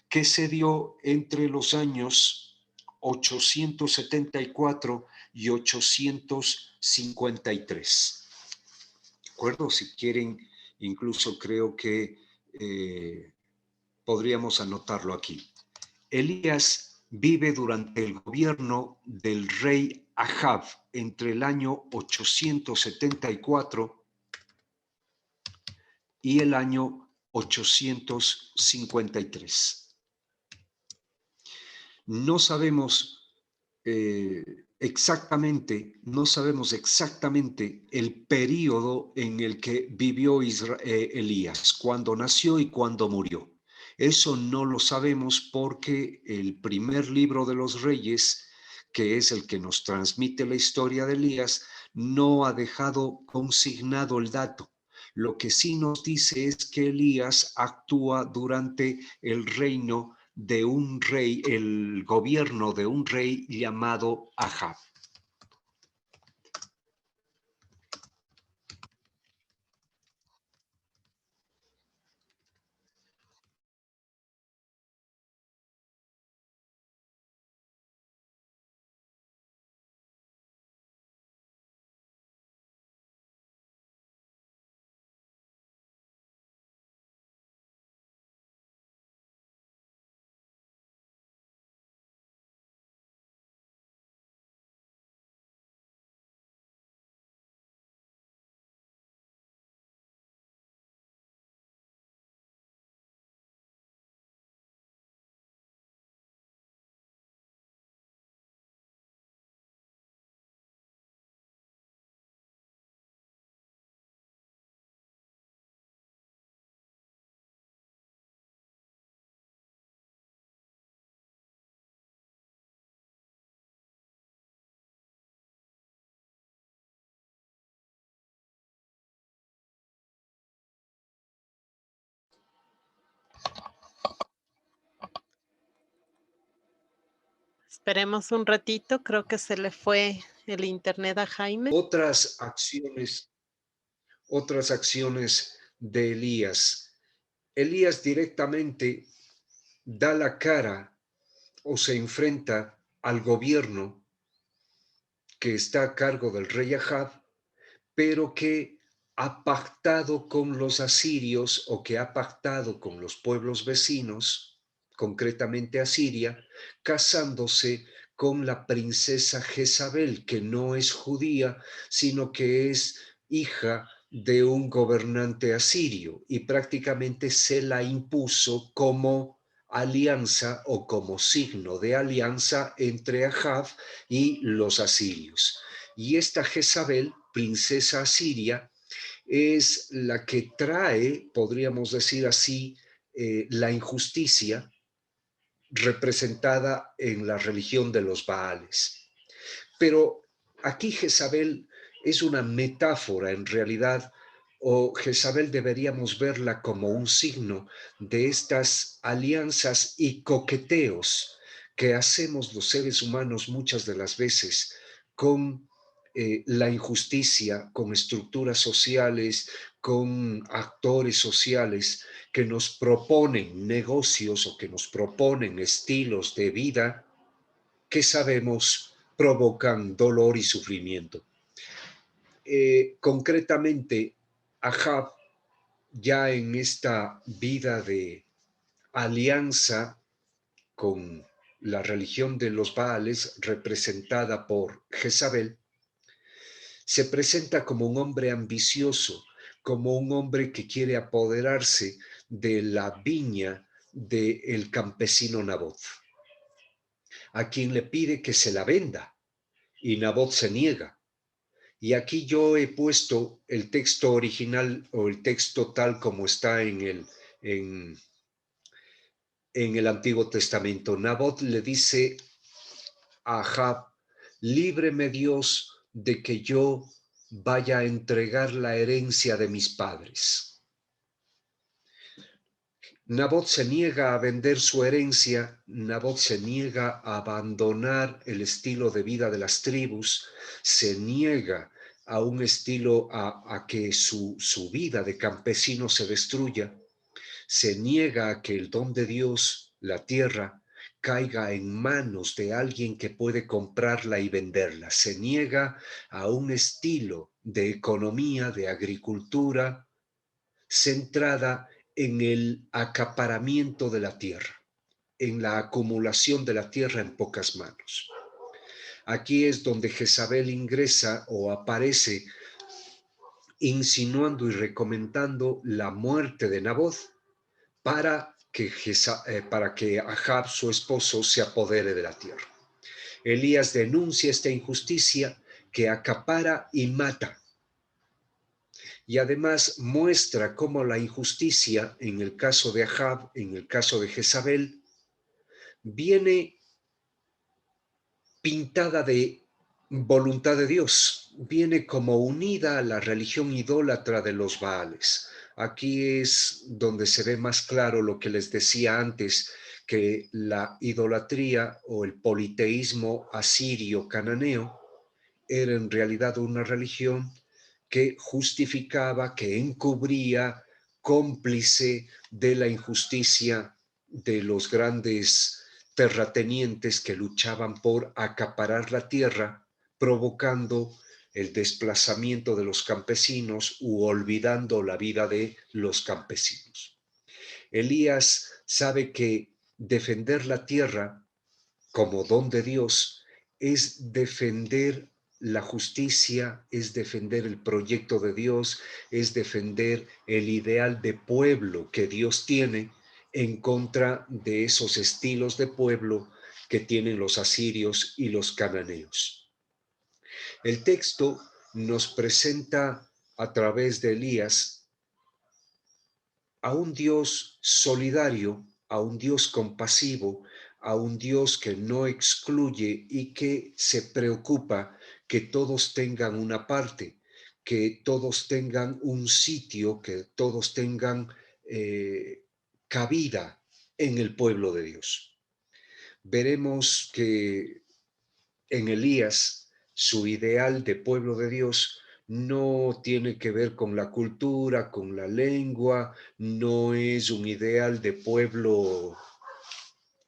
que se dio entre los años 874 y 853. ¿De acuerdo? Si quieren, incluso creo que podríamos anotarlo aquí. Elías vive durante el gobierno del rey Ahab entre el año 874 y el año 853. No sabemos no sabemos exactamente el periodo en el que vivió Elías, cuándo nació y cuándo murió. Eso no lo sabemos porque el primer libro de los Reyes, que es el que nos transmite la historia de Elías, no ha dejado consignado el dato. Lo que sí nos dice es que Elías actúa durante el reino de un rey, el gobierno de un rey llamado Ahab. Esperemos un ratito, creo que se le fue el internet a Jaime. Otras acciones de Elías. Elías directamente da la cara o se enfrenta al gobierno que está a cargo del rey Ahab, pero que ha pactado con los asirios o que ha pactado con los pueblos vecinos, concretamente Asiria, casándose con la princesa Jezabel, que no es judía, sino que es hija de un gobernante asirio, y prácticamente se la impuso como alianza o como signo de alianza entre Ahab y los asirios. Y esta Jezabel, princesa asiria, es la que trae, podríamos decir así, la injusticia representada en la religión de los Baales. Pero aquí Jezabel es una metáfora en realidad, o Jezabel deberíamos verla como un signo de estas alianzas y coqueteos que hacemos los seres humanos muchas de las veces con la injusticia, con estructuras sociales, con actores sociales que nos proponen negocios o que nos proponen estilos de vida que sabemos provocan dolor y sufrimiento. Concretamente, Ahab, ya en esta vida de alianza con la religión de los Baales, representada por Jezabel, se presenta como un hombre ambicioso, como un hombre que quiere apoderarse de la viña del campesino Nabot, a quien le pide que se la venda, y Nabot se niega. Y aquí yo he puesto el texto original o el texto tal como está en el Antiguo Testamento. Nabot le dice a Ahab, líbreme Dios de que yo vaya a entregar la herencia de mis padres. Nabot se niega a vender su herencia, Nabot se niega a abandonar el estilo de vida de las tribus, se niega a un estilo, a que su vida de campesino se destruya, se niega a que el don de Dios, la tierra, caiga en manos de alguien que puede comprarla y venderla, se niega a un estilo de economía, de agricultura, centrada en el acaparamiento de la tierra, en la acumulación de la tierra en pocas manos. Aquí es donde Jezabel ingresa o aparece insinuando y recomendando la muerte de Nabot para que Ahab, su esposo, se apodere de la tierra. Elías denuncia esta injusticia que acapara y mata. Y además muestra cómo la injusticia, en el caso de Ahab, en el caso de Jezabel, viene pintada de voluntad de Dios, viene como unida a la religión idólatra de los Baales. Aquí es donde se ve más claro lo que les decía antes, que la idolatría o el politeísmo asirio cananeo era en realidad una religión que justificaba, que encubría, cómplice de la injusticia de los grandes terratenientes que luchaban por acaparar la tierra, provocando el desplazamiento de los campesinos u olvidando la vida de los campesinos. Elías sabe que defender la tierra como don de Dios es defender la justicia, es defender el proyecto de Dios, es defender el ideal de pueblo que Dios tiene en contra de esos estilos de pueblo que tienen los asirios y los cananeos. El texto nos presenta a través de Elías a un Dios solidario, a un Dios compasivo, a un Dios que no excluye y que se preocupa que todos tengan una parte, que todos tengan un sitio, que todos tengan cabida en el pueblo de Dios. Veremos que en Elías su ideal de pueblo de Dios no tiene que ver con la cultura, con la lengua, no es un ideal de pueblo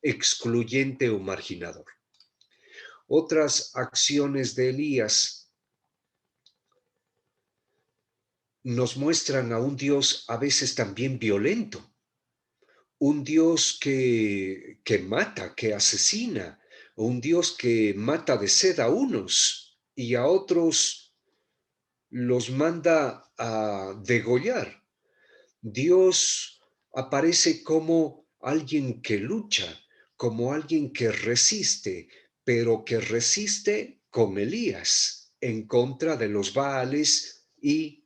excluyente o marginador. Otras acciones de Elías nos muestran a un Dios a veces también violento, un Dios que mata, que asesina, un Dios que mata de sed a unos y a otros los manda a degollar. Dios aparece como alguien que lucha, como alguien que resiste, pero que resiste con Elías en contra de los Baales y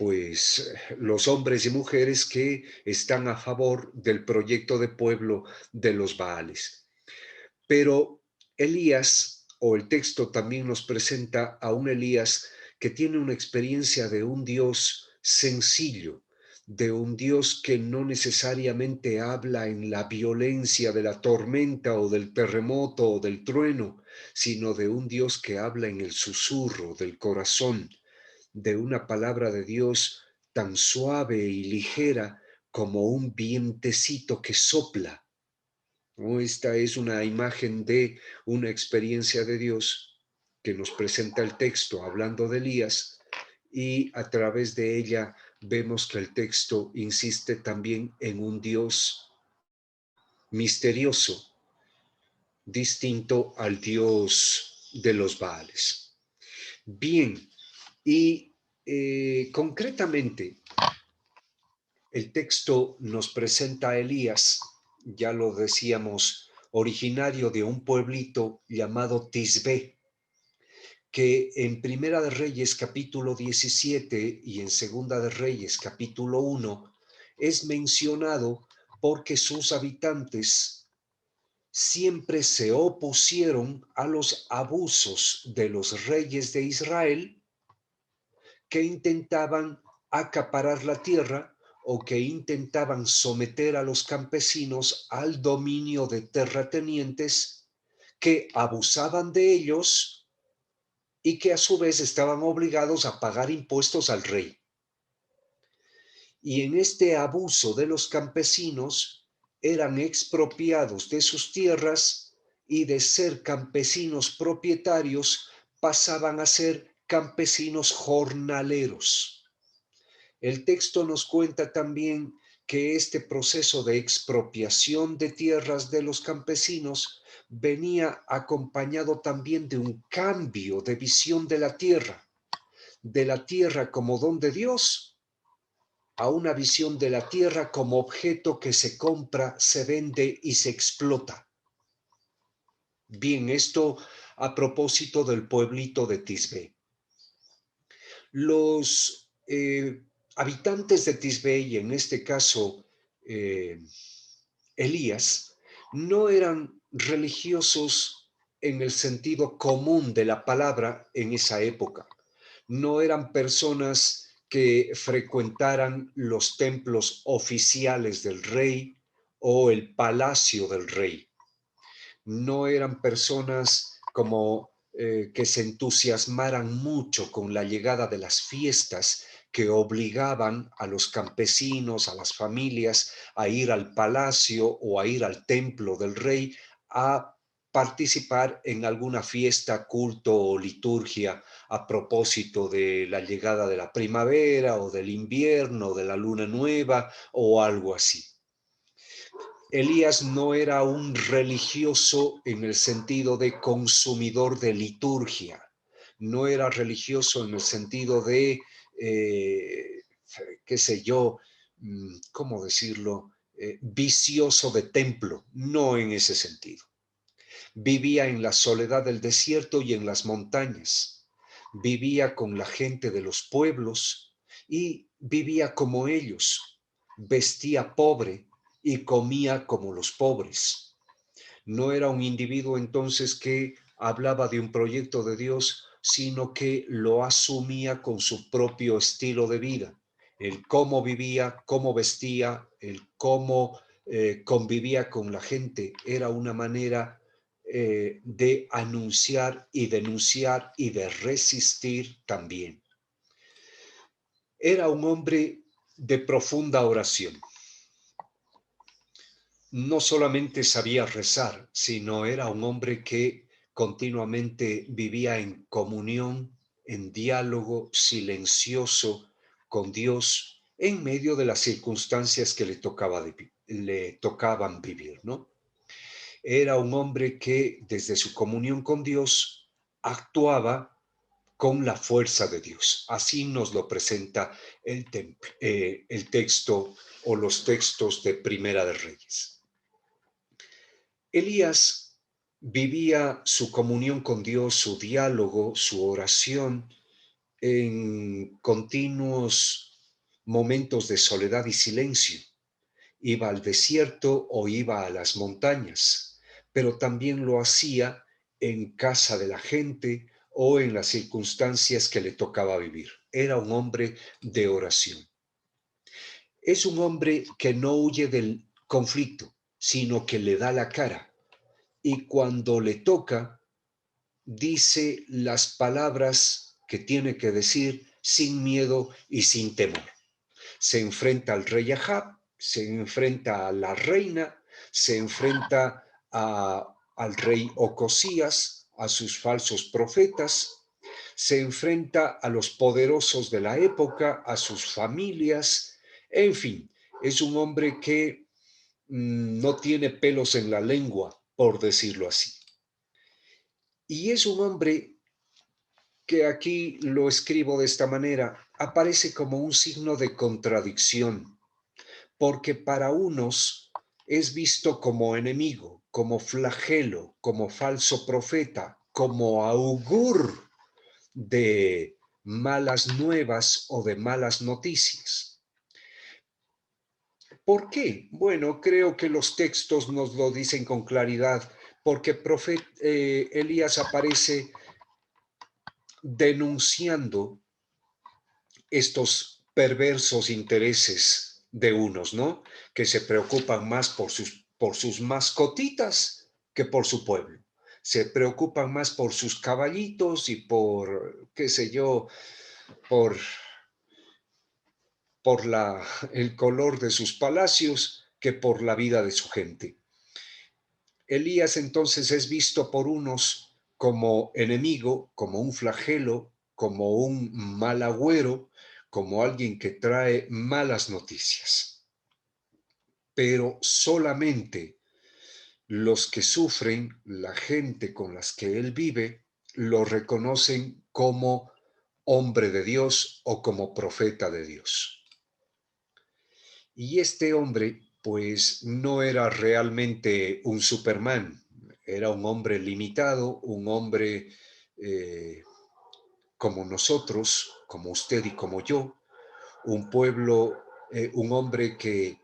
pues los hombres y mujeres que están a favor del proyecto de pueblo de los Baales. Pero Elías, o el texto también nos presenta a un Elías que tiene una experiencia de un Dios sencillo, de un Dios que no necesariamente habla en la violencia de la tormenta o del terremoto o del trueno, sino de un Dios que habla en el susurro del corazón, de una palabra de Dios tan suave y ligera como un vientecito que sopla, ¿no? Esta es una imagen de una experiencia de Dios que nos presenta el texto hablando de Elías, y a través de ella vemos que el texto insiste también en un Dios misterioso, distinto al Dios de los Baales. Bien, y concretamente el texto nos presenta a Elías, ya lo decíamos, originario de un pueblito llamado Tisbé, que en Primera de Reyes capítulo 17 y en Segunda de Reyes capítulo 1 es mencionado porque sus habitantes siempre se opusieron a los abusos de los reyes de Israel, que intentaban acaparar la tierra o que intentaban someter a los campesinos al dominio de terratenientes que abusaban de ellos y que a su vez estaban obligados a pagar impuestos al rey. Y en este abuso de los campesinos eran expropiados de sus tierras, y de ser campesinos propietarios pasaban a ser campesinos jornaleros. El texto nos cuenta también que este proceso de expropiación de tierras de los campesinos venía acompañado también de un cambio de visión de la tierra como don de Dios, a una visión de la tierra como objeto que se compra, se vende y se explota. Bien, esto a propósito del pueblito de Tisbé. Los habitantes de Tisbé, y en este caso Elías, no eran religiosos en el sentido común de la palabra en esa época. No eran personas que frecuentaran los templos oficiales del rey o el palacio del rey. No eran personas como que se entusiasmaran mucho con la llegada de las fiestas que obligaban a los campesinos, a las familias, a ir al palacio o a ir al templo del rey a participar en alguna fiesta, culto o liturgia a propósito de la llegada de la primavera o del invierno, o de la luna nueva o algo así. Elías no era un religioso en el sentido de consumidor de liturgia, no era religioso en el sentido de, qué sé yo, ¿cómo decirlo? Vicioso de templo, no en ese sentido. Vivía en la soledad del desierto y en las montañas, vivía con la gente de los pueblos y vivía como ellos, vestía pobre y comía como los pobres. No era un individuo entonces que hablaba de un proyecto de Dios, sino que lo asumía con su propio estilo de vida. El cómo vivía, cómo vestía, el cómo convivía con la gente, era una manera de anunciar y denunciar y de resistir también. Era un hombre de profunda oración. No solamente sabía rezar, sino era un hombre que continuamente vivía en comunión, en diálogo silencioso con Dios en medio de las circunstancias que le tocaban vivir, ¿no? Era un hombre que desde su comunión con Dios actuaba con la fuerza de Dios. Así nos lo presenta el texto o los textos de Primera de Reyes. Elías vivía su comunión con Dios, su diálogo, su oración en continuos momentos de soledad y silencio. Iba al desierto o iba a las montañas, pero también lo hacía en casa de la gente o en las circunstancias que le tocaba vivir. Era un hombre de oración. Es un hombre que no huye del conflicto, sino que le da la cara. Y cuando le toca, dice las palabras que tiene que decir sin miedo y sin temor. Se enfrenta al rey Ahab, se enfrenta a la reina, se enfrenta al rey Ocosías, a sus falsos profetas, se enfrenta a los poderosos de la época, a sus familias, en fin, es un hombre que no tiene pelos en la lengua, por decirlo así. Y es un hombre que aquí lo escribo de esta manera, aparece como un signo de contradicción, porque para unos es visto como enemigo, como flagelo, como falso profeta, como augur de malas nuevas o de malas noticias. ¿Por qué? Bueno, creo que los textos nos lo dicen con claridad, porque Elías aparece denunciando estos perversos intereses de unos, ¿no? Que se preocupan más por sus mascotitas que por su pueblo. Se preocupan más por sus caballitos y por, qué sé yo, por, por el color de sus palacios que por la vida de su gente. Elías entonces es visto por unos como enemigo, como un flagelo, como un mal agüero, como alguien que trae malas noticias. Pero solamente los que sufren, la gente con las que él vive, lo reconocen como hombre de Dios o como profeta de Dios. Y este hombre, pues, no era realmente un Superman, era un hombre limitado, un hombre como nosotros, como usted y como yo, un pueblo, un hombre que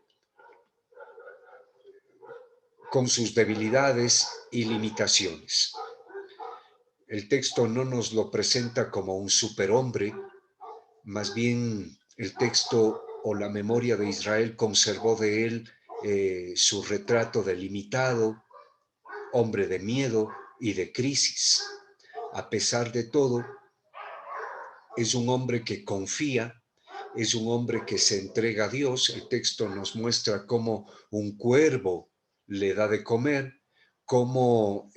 con sus debilidades y limitaciones. El texto no nos lo presenta como un superhombre, más bien el texto o la memoria de Israel conservó de él su retrato de limitado, hombre de miedo y de crisis. A pesar de todo, es un hombre que confía, es un hombre que se entrega a Dios. El texto nos muestra cómo un cuervo le da de comer, cómo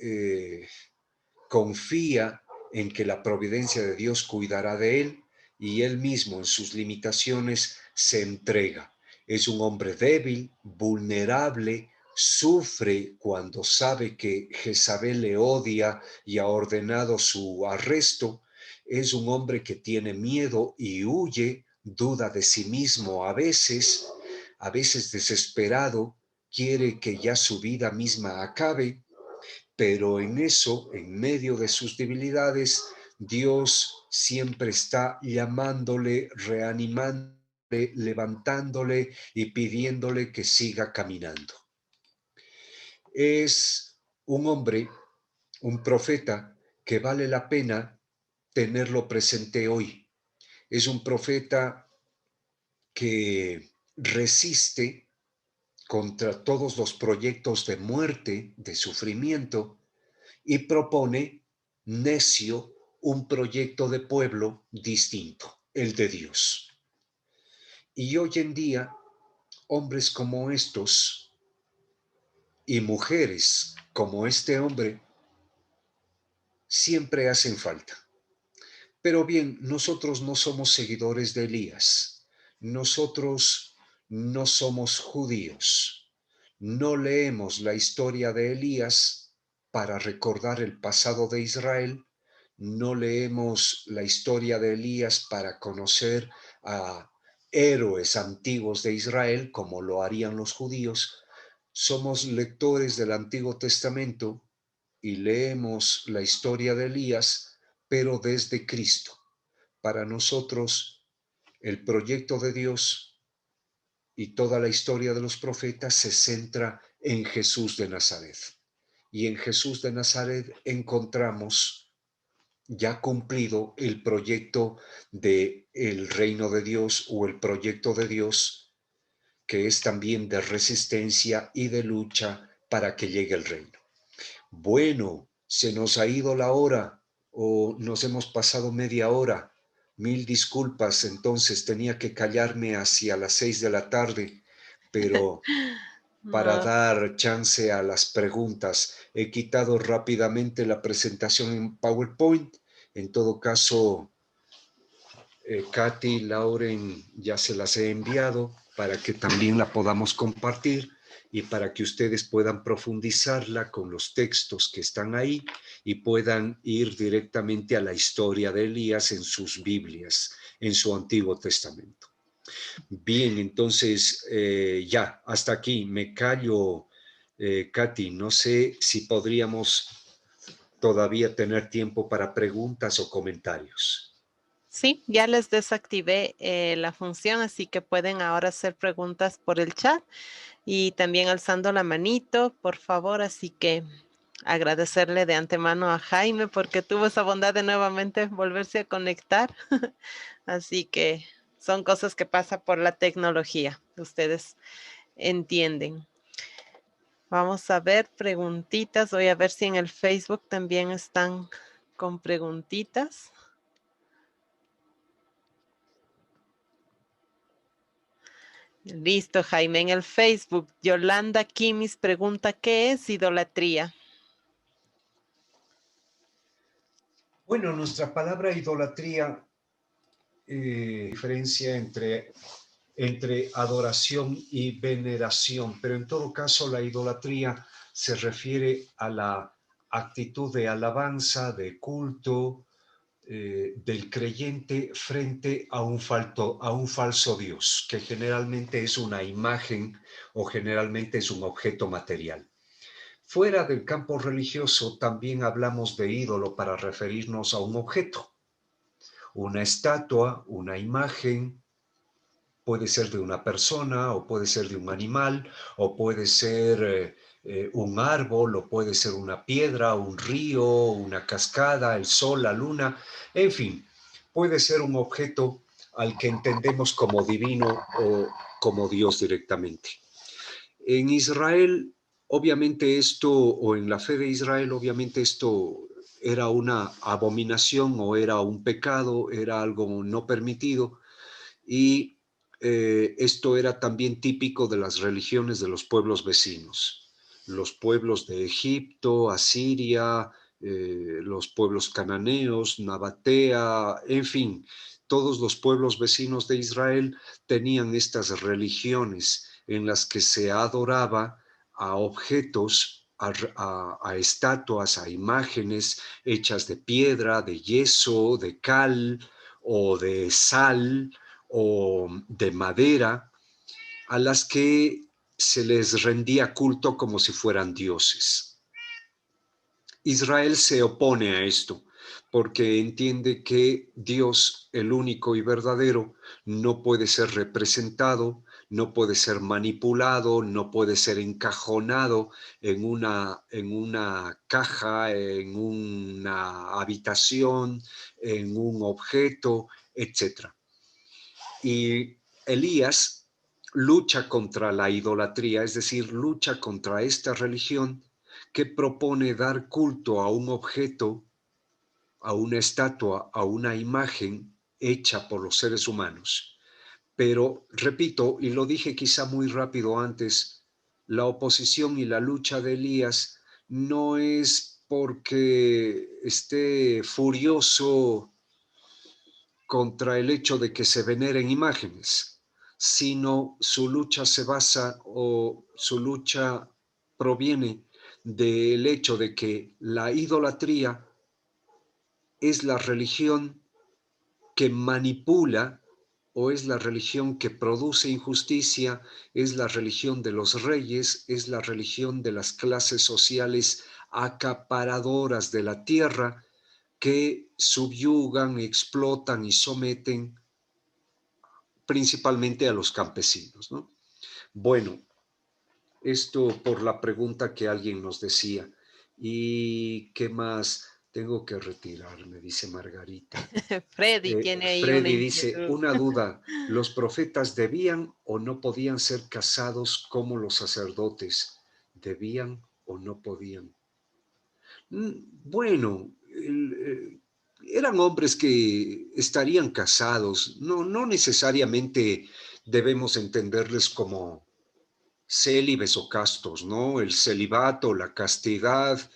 confía en que la providencia de Dios cuidará de él y él mismo en sus limitaciones se entrega. Es un hombre débil, vulnerable, sufre cuando sabe que Jezabel le odia y ha ordenado su arresto. Es un hombre que tiene miedo y huye, duda de sí mismo a veces desesperado, quiere que ya su vida misma acabe, pero en eso, en medio de sus debilidades, Dios siempre está llamándole, reanimándole, levantándole y pidiéndole que siga caminando. Es un hombre, un profeta que vale la pena tenerlo presente hoy. Es un profeta que resiste contra todos los proyectos de muerte, de sufrimiento, y propone, necio, un proyecto de pueblo distinto, el de Dios. Y hoy en día, hombres como estos y mujeres como este hombre siempre hacen falta. Pero bien, nosotros no somos seguidores de Elías. Nosotros no somos judíos. No leemos la historia de Elías para recordar el pasado de Israel. No leemos la historia de Elías para conocer a héroes antiguos de Israel como lo harían los judíos. Somos lectores del Antiguo Testamento y leemos la historia de Elías, pero desde Cristo. Para nosotros, El proyecto de Dios y toda la historia de los profetas se centra en Jesús de Nazaret. Y en Jesús de Nazaret encontramos ya cumplido el proyecto del reino de Dios o el proyecto de Dios, que es también de resistencia y de lucha para que llegue el reino. Bueno, se nos ha ido la hora o nos hemos pasado media hora. Mil disculpas, entonces tenía que callarme hacia las 6 de la tarde, pero para No, dar chance a las preguntas, he quitado rápidamente la presentación en PowerPoint. En todo caso, Katy, Lauren, ya se las he enviado para que también la podamos compartir y para que ustedes puedan profundizarla con los textos que están ahí y puedan ir directamente a la historia de Elías en sus Biblias, en su Antiguo Testamento. Bien, entonces ya, hasta aquí me callo, Katy. No sé si podríamos todavía tener tiempo para preguntas o comentarios. sí, ya les desactivé la función, así que pueden ahora hacer preguntas por el chat y también alzando la manito, por favor. Así que agradecerle de antemano a Jaime porque tuvo esa bondad de nuevamente volverse a conectar. Así que son cosas que pasan por la tecnología. Ustedes entienden. Vamos a ver preguntitas. Voy a ver si en el Facebook también están con preguntitas. Listo, Jaime. En el Facebook, Yolanda Kimis pregunta, ¿qué es idolatría? Bueno, nuestra palabra idolatría, diferencia entre adoración y veneración, pero en todo caso la idolatría se refiere a la actitud de alabanza, de culto, del creyente frente a un falso Dios, que generalmente es una imagen o generalmente es un objeto material. Fuera del campo religioso también hablamos de ídolo para referirnos a un objeto, una estatua, una imagen. Puede ser de una persona o puede ser de un animal o puede ser un árbol o puede ser una piedra, un río, una cascada, el sol, la luna, en fin, puede ser un objeto al que entendemos como divino o como Dios directamente. En Israel, obviamente esto, o en la fe de Israel, obviamente esto era una abominación o era un pecado, era algo no permitido y esto era también típico de las religiones de los pueblos vecinos, los pueblos de Egipto, Asiria, los pueblos cananeos, Nabatea, en fin, todos los pueblos vecinos de Israel tenían estas religiones en las que se adoraba a objetos, a estatuas, a imágenes hechas de piedra, de yeso, de cal o de sal o de madera, a las que se les rendía culto como si fueran dioses. Israel se opone a esto porque entiende que Dios, el único y verdadero, no puede ser representado, no puede ser manipulado, no puede ser encajonado en una caja, en una habitación, en un objeto, etc. Y Elías lucha contra la idolatría, es decir, lucha contra esta religión que propone dar culto a un objeto, a una estatua, a una imagen hecha por los seres humanos. Pero, repito, y lo dije quizá muy rápido antes, la oposición y la lucha de Elías no es porque esté furioso contra el hecho de que se veneren imágenes, sino su lucha se basa o su lucha proviene del hecho de que la idolatría es la religión que manipula o es la religión que produce injusticia, es la religión de los reyes, es la religión de las clases sociales acaparadoras de la tierra que subyugan, explotan y someten principalmente a los campesinos, ¿no? Bueno, esto por la pregunta que alguien nos decía. ¿Y qué más? Tengo que retirarme, dice Margarita. Freddy tiene ahí una Freddy dice, inquietud. una duda, ¿los profetas debían o no podían ser casados como los sacerdotes? ¿Debían o no podían? Bueno, eran hombres que estarían casados, no necesariamente debemos entenderles como célibes o castos, ¿no? El celibato, la castidad,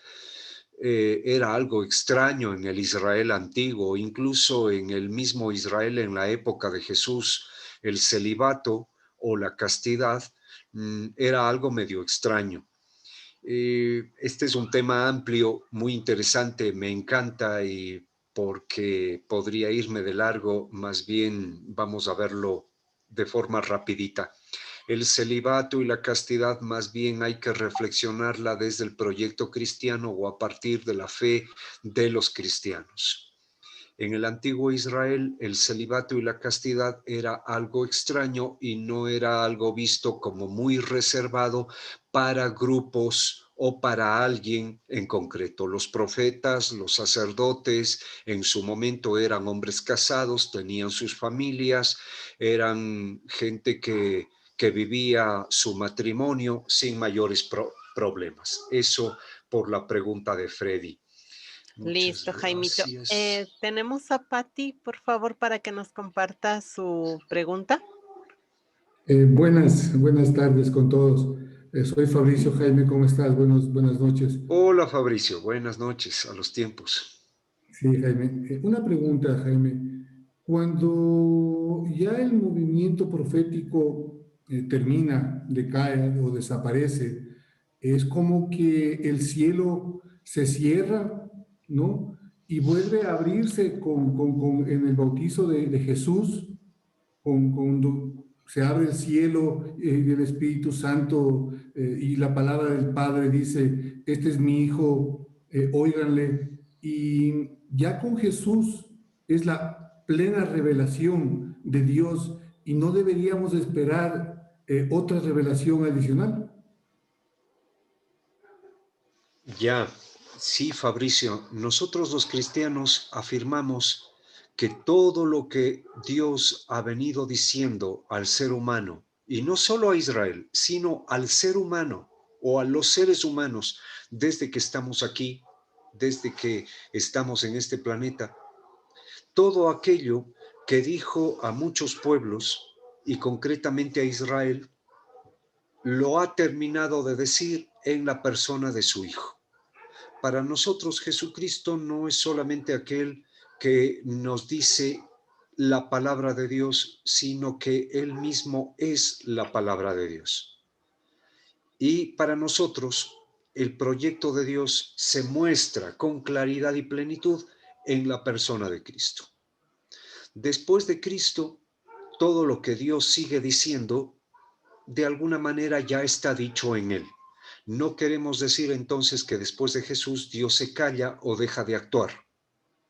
era algo extraño en el Israel antiguo, incluso en el mismo Israel en la época de Jesús, el celibato o la castidad era algo medio extraño. Este es un tema amplio, muy interesante, me encanta y porque podría irme de largo, más bien vamos a verlo de forma rapidita. El celibato y la castidad más bien hay que reflexionarla desde el proyecto cristiano o a partir de la fe de los cristianos. En el antiguo Israel, el celibato y la castidad era algo extraño y no era algo visto como muy reservado para grupos o para alguien en concreto. Los profetas, los sacerdotes, en su momento eran hombres casados, tenían sus familias, eran gente que vivía su matrimonio sin mayores problemas. Eso por la pregunta de Freddy. Muchas Listo, Jaimito. gracias. Tenemos a Patti, por favor, para que nos comparta su pregunta. Buenas tardes con todos. Soy Fabricio Jaime, ¿cómo estás? Buenas noches. Hola Fabricio, buenas noches a los tiempos. Sí, Jaime. Una pregunta, Jaime. Cuando ya el movimiento profético termina, decae o desaparece, es como que el cielo se cierra, ¿no? Y vuelve a abrirse en el bautizo de Jesús cuando se abre el cielo y el Espíritu Santo y la palabra del Padre dice, este es mi Hijo, óiganle. Y ya con Jesús es la plena revelación de Dios y no deberíamos esperar otra revelación adicional. Ya, sí Fabricio, nosotros los cristianos afirmamos que todo lo que Dios ha venido diciendo al ser humano, y no solo a Israel, sino al ser humano o a los seres humanos, desde que estamos aquí, desde que estamos en este planeta, todo aquello que dijo a muchos pueblos y concretamente a Israel, lo ha terminado de decir en la persona de su Hijo. Para nosotros Jesucristo no es solamente aquel que nos dice la palabra de Dios, sino que Él mismo es la palabra de Dios. Y para nosotros el proyecto de Dios se muestra con claridad y plenitud en la persona de Cristo. Después de Cristo, todo lo que Dios sigue diciendo, de alguna manera ya está dicho en Él. No queremos decir entonces que después de Jesús Dios se calla o deja de actuar.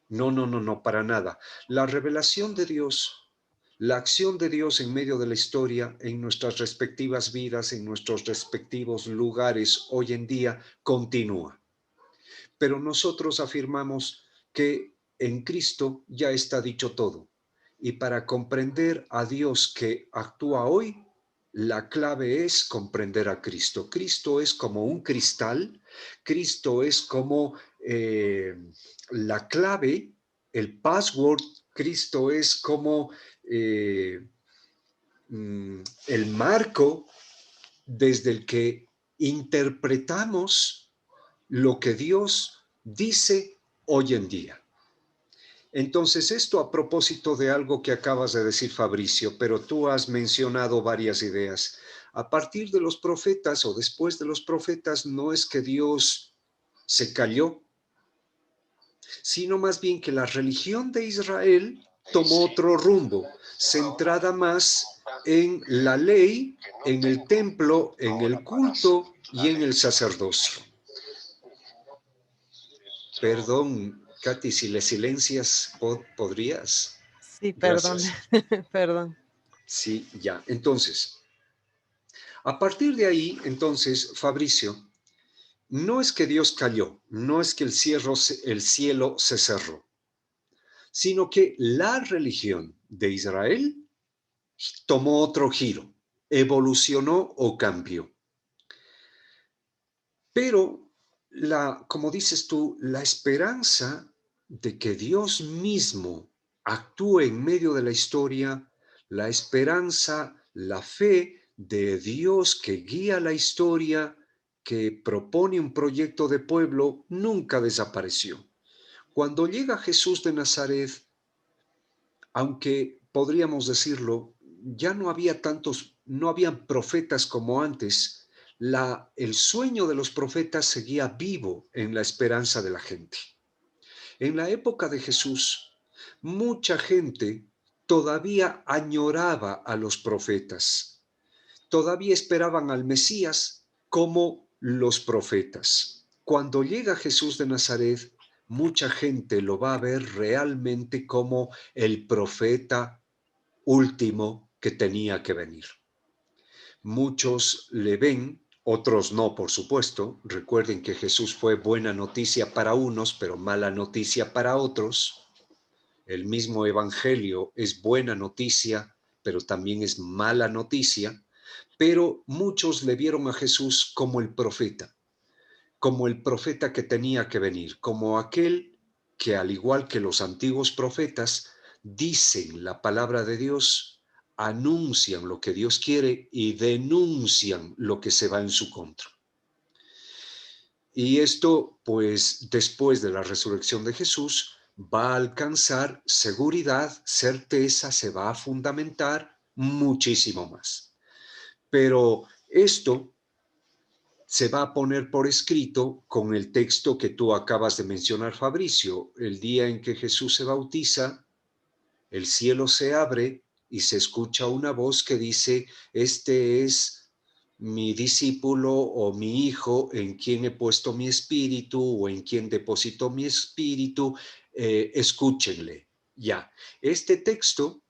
No, para nada. La revelación de Dios, la acción de Dios en medio de la historia, en nuestras respectivas vidas, en nuestros respectivos lugares hoy en día, continúa. Pero nosotros afirmamos que en Cristo ya está dicho todo. Y para comprender a Dios que actúa hoy, la clave es comprender a Cristo. Cristo es como un cristal, Cristo es como la clave, el password, Cristo es como el marco desde el que interpretamos lo que Dios dice hoy en día. Entonces, esto a propósito de algo que acabas de decir, Fabricio, pero tú has mencionado varias ideas. A partir de los profetas o después de los profetas, no es que Dios se calló, sino más bien que la religión de Israel tomó otro rumbo, centrada más en la ley, en el templo, en el culto y en el sacerdocio. Perdón, Katy, si le silencias, ¿podrías? Sí, perdón, Gracias. perdón. Sí, ya. Entonces, a partir de ahí, entonces, Fabricio, no es que Dios cayó, no es que el cielo se cerró, sino que la religión de Israel tomó otro giro, evolucionó o cambió. Pero, como dices tú, la esperanza de que Dios mismo actúe en medio de la historia, la esperanza, la fe de Dios que guía la historia, que propone un proyecto de pueblo, nunca desapareció. Cuando llega Jesús de Nazaret, aunque podríamos decirlo, ya no había no habían profetas como antes, el sueño de los profetas seguía vivo en la esperanza de la gente. En la época de Jesús, mucha gente todavía añoraba a los profetas, todavía esperaban al Mesías como los profetas. Cuando llega Jesús de Nazaret, mucha gente lo va a ver realmente como el profeta último que tenía que venir. Muchos le ven, otros no, por supuesto. Recuerden que Jesús fue buena noticia para unos, pero mala noticia para otros. El mismo evangelio es buena noticia, pero también es mala noticia. Pero muchos le vieron a Jesús como el profeta que tenía que venir, como aquel que, al igual que los antiguos profetas, dicen la palabra de Dios, anuncian lo que Dios quiere y denuncian lo que se va en su contra. Y esto, pues, después de la resurrección de Jesús, va a alcanzar seguridad, certeza, se va a fundamentar muchísimo más. Pero esto se va a poner por escrito con el texto que tú acabas de mencionar, Fabricio. El día en que Jesús se bautiza, el cielo se abre y se escucha una voz que dice, este es mi discípulo o mi hijo en quien he puesto mi espíritu o en quien deposito mi espíritu, escúchenle. Ya, este texto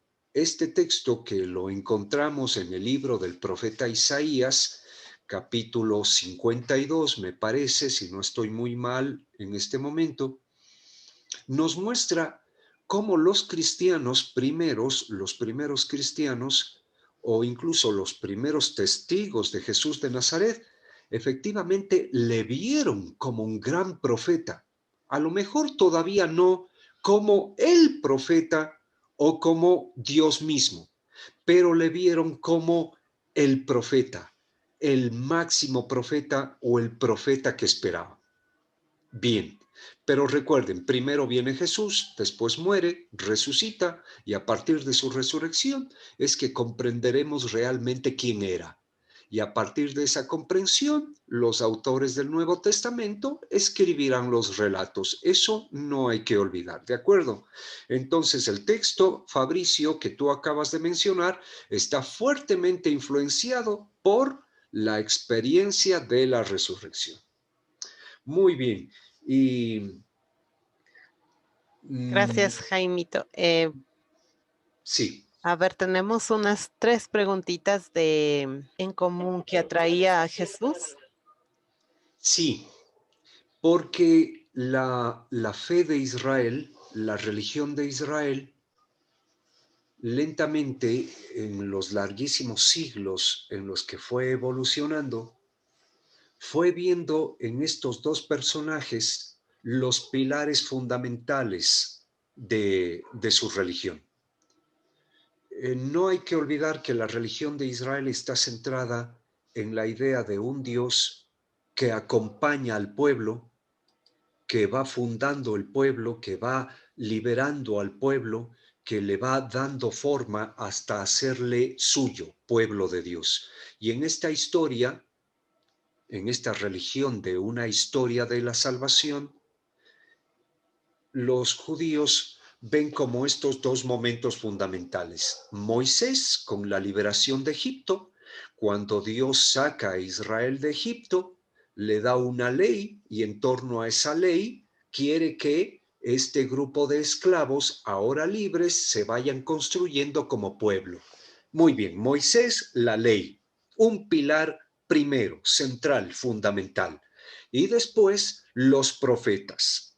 que lo encontramos en el libro del profeta Isaías, capítulo 52, me parece, si no estoy muy mal en este momento, nos muestra cómo los cristianos primeros, los primeros cristianos, o incluso los primeros testigos de Jesús de Nazaret, efectivamente le vieron como un gran profeta. A lo mejor todavía no como el profeta o como Dios mismo, pero le vieron como el profeta, el máximo profeta o el profeta que esperaba. Bien, pero recuerden, primero viene Jesús, después muere, resucita y a partir de su resurrección es que comprenderemos realmente quién era. Y a partir de esa comprensión, los autores del Nuevo Testamento escribirán los relatos. Eso no hay que olvidar, ¿de acuerdo? Entonces, el texto, Fabricio, que tú acabas de mencionar, está fuertemente influenciado por la experiencia de la resurrección. Muy bien. Y Gracias, Jaimito. sí, A ver, tenemos unas 3 preguntitas en común que atraía a Jesús. sí, porque la fe de Israel, la religión de Israel, lentamente en los larguísimos siglos en los que fue evolucionando, fue viendo en estos dos personajes los pilares fundamentales de su religión. No hay que olvidar que la religión de Israel está centrada en la idea de un Dios que acompaña al pueblo, que va fundando el pueblo, que va liberando al pueblo, que le va dando forma hasta hacerle suyo, pueblo de Dios. Y en esta historia, en esta religión de una historia de la salvación, los judíos ven como estos dos momentos fundamentales. Moisés con la liberación de Egipto, cuando Dios saca a Israel de Egipto, le da una ley y en torno a esa ley quiere que este grupo de esclavos, ahora libres, se vayan construyendo como pueblo. Muy bien, Moisés, la ley, un pilar primero, central, fundamental. Y después los profetas.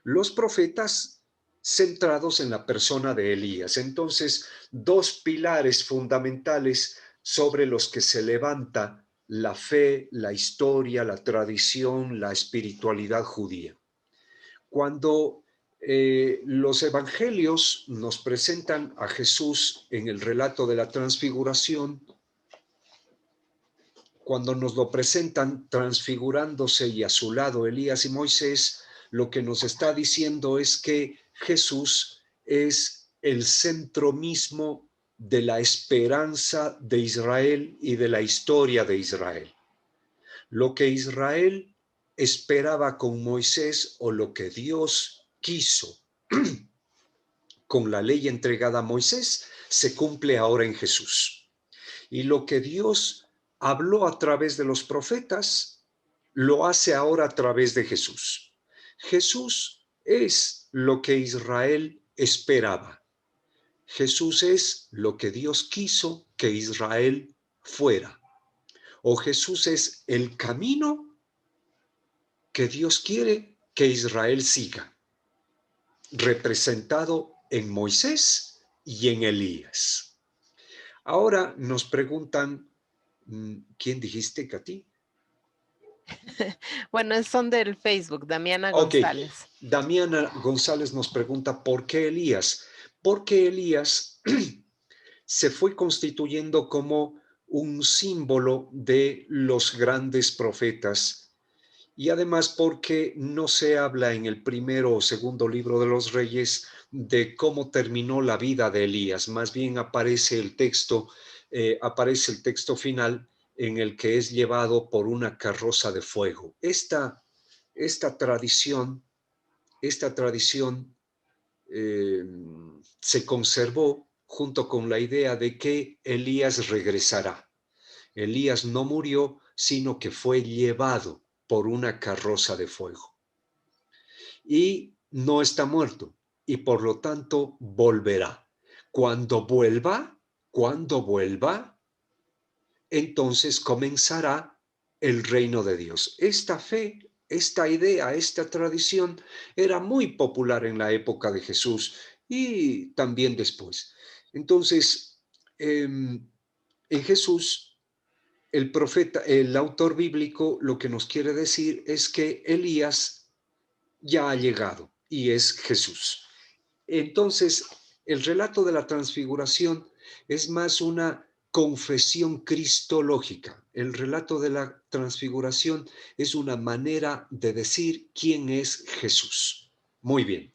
Los profetas centrados en la persona de Elías. Entonces, dos pilares fundamentales sobre los que se levanta la fe, la historia, la tradición, la espiritualidad judía. Cuando los evangelios nos presentan a Jesús en el relato de la transfiguración, cuando nos lo presentan transfigurándose y a su lado Elías y Moisés, lo que nos está diciendo es que Jesús es el centro mismo de la esperanza de Israel y de la historia de Israel. Lo que Israel esperaba con Moisés o lo que Dios quiso con la ley entregada a Moisés se cumple ahora en Jesús. Y lo que Dios habló a través de los profetas, lo hace ahora a través de Jesús. Jesús es lo que Israel esperaba. Jesús es lo que Dios quiso que Israel fuera. O Jesús es el camino que Dios quiere que Israel siga, representado en Moisés y en Elías. Ahora nos preguntan, ¿quién dijiste, Katy? Bueno, son del Facebook, Damiana Ok, González. Damiana González nos pregunta, ¿por qué Elías? Porque Elías se fue constituyendo como un símbolo de los grandes profetas y además porque no se habla en el primero o segundo libro de los Reyes de cómo terminó la vida de Elías, más bien aparece el texto final en el que es llevado por una carroza de fuego. Esta tradición eh, se conservó junto con la idea de que Elías regresará. Elías no murió, sino que fue llevado por una carroza de fuego. Y no está muerto, y por lo tanto volverá. Cuando vuelva, entonces comenzará el reino de Dios. Esta fe, esta idea, esta tradición era muy popular en la época de Jesús y también después. Entonces, en Jesús, el profeta, el autor bíblico, lo que nos quiere decir es que Elías ya ha llegado y es Jesús. Entonces, el relato de la transfiguración es más una confesión cristológica. El relato de la transfiguración es una manera de decir quién es Jesús. Muy bien.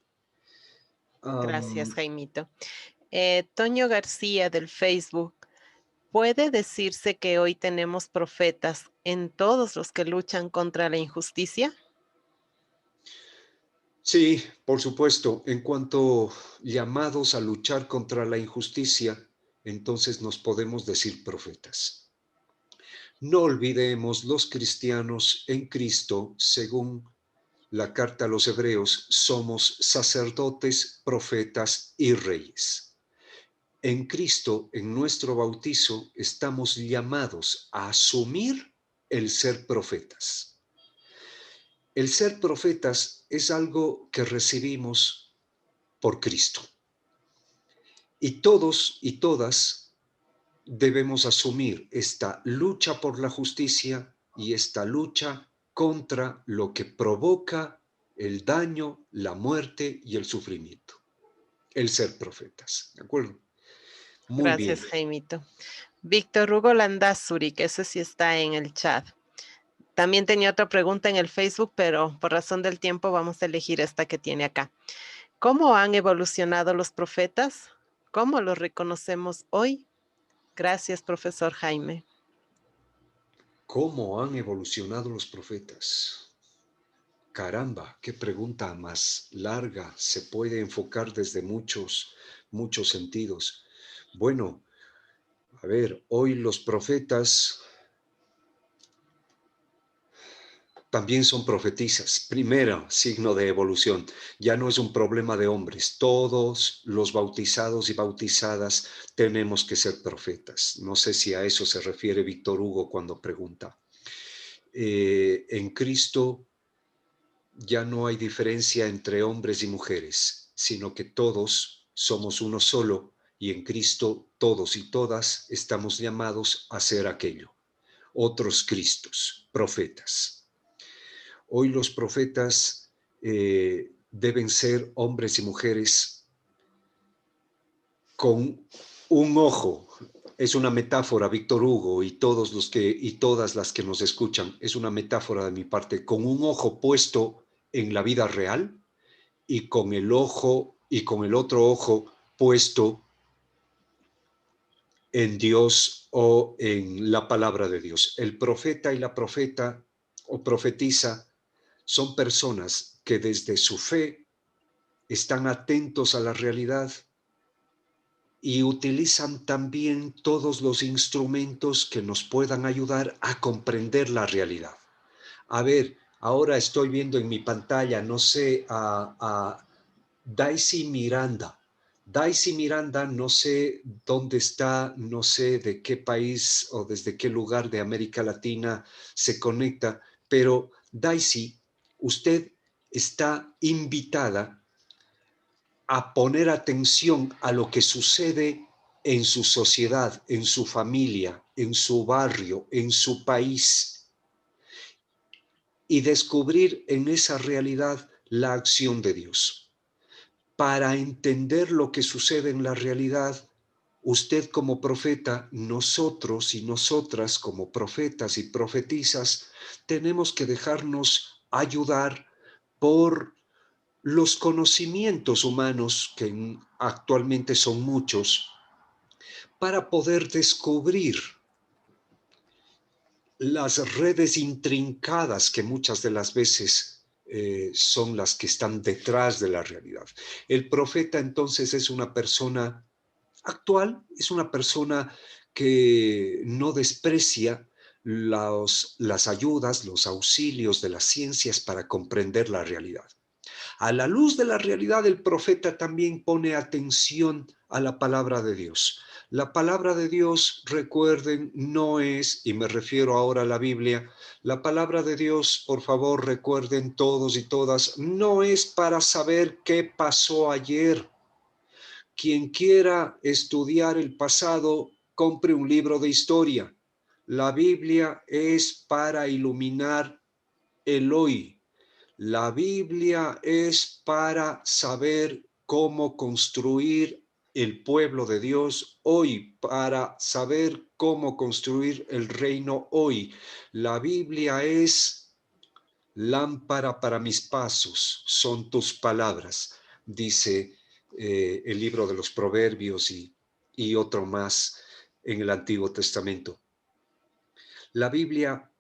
Gracias, Jaimito. Toño García del Facebook. ¿Puede decirse que hoy tenemos profetas en todos los que luchan contra la injusticia? Sí, por supuesto. En cuanto llamados a luchar contra la injusticia, entonces nos podemos decir profetas. No olvidemos los cristianos en Cristo, según la carta a los Hebreos, somos sacerdotes, profetas y reyes. En Cristo, en nuestro bautizo, estamos llamados a asumir el ser profetas. El ser profetas es algo que recibimos por Cristo. Y todos y todas debemos asumir esta lucha por la justicia y esta lucha contra lo que provoca el daño, la muerte y el sufrimiento. El ser profetas, ¿de acuerdo? Muy bien. Gracias, Jaimito. Víctor Hugo Landazuri, que eso sí está en el chat. También tenía otra pregunta en el Facebook, pero por razón del tiempo vamos a elegir esta que tiene acá. ¿Cómo han evolucionado los profetas? ¿Cómo los reconocemos hoy? Gracias, profesor Jaime. ¿Cómo han evolucionado los profetas? Caramba, qué pregunta más larga. Se puede enfocar desde muchos sentidos. Bueno, a ver, hoy los profetas también son profetisas. Primero, signo de evolución. Ya no es un problema de hombres. Todos los bautizados y bautizadas tenemos que ser profetas. No sé si a eso se refiere Víctor Hugo cuando pregunta. En Cristo ya no hay diferencia entre hombres y mujeres, sino que todos somos uno solo y en Cristo todos y todas estamos llamados a ser aquello. Otros Cristos, profetas. Hoy los profetas deben ser hombres y mujeres con un ojo. Es una metáfora, Víctor Hugo y todos los que y todas las que nos escuchan, es una metáfora de mi parte, con un ojo puesto en la vida real y con el otro ojo puesto en Dios o en la palabra de Dios. El profeta y la profeta o profetisa son personas que desde su fe están atentos a la realidad y utilizan también todos los instrumentos que nos puedan ayudar a comprender la realidad. A ver, ahora estoy viendo en mi pantalla, no sé, a Daisy Miranda. Daisy Miranda, no sé dónde está, no sé de qué país o desde qué lugar de América Latina se conecta, pero Daisy, usted está invitada a poner atención a lo que sucede en su sociedad, en su familia, en su barrio, en su país, y descubrir en esa realidad la acción de Dios. Para entender lo que sucede en la realidad, usted como profeta, nosotros y nosotras como profetas y profetisas, tenemos que dejarnos ayudar por los conocimientos humanos, que actualmente son muchos, para poder descubrir las redes intrincadas que muchas de las veces son las que están detrás de la realidad. El profeta entonces es una persona actual, es una persona que no desprecia las ayudas, los auxilios de las ciencias para comprender la realidad. A la luz de la realidad, el profeta también pone atención a la palabra de Dios. La palabra de Dios, recuerden, no es, y me refiero ahora a la Biblia, la palabra de Dios, por favor, recuerden todos y todas, no es para saber qué pasó ayer. Quien quiera estudiar el pasado, compre un libro de historia. La Biblia es para iluminar el hoy. La Biblia es para saber cómo construir el pueblo de Dios hoy, para saber cómo construir el reino hoy. La Biblia es lámpara para mis pasos, son tus palabras, dice el libro de los Proverbios y otro más en el Antiguo Testamento. La Biblia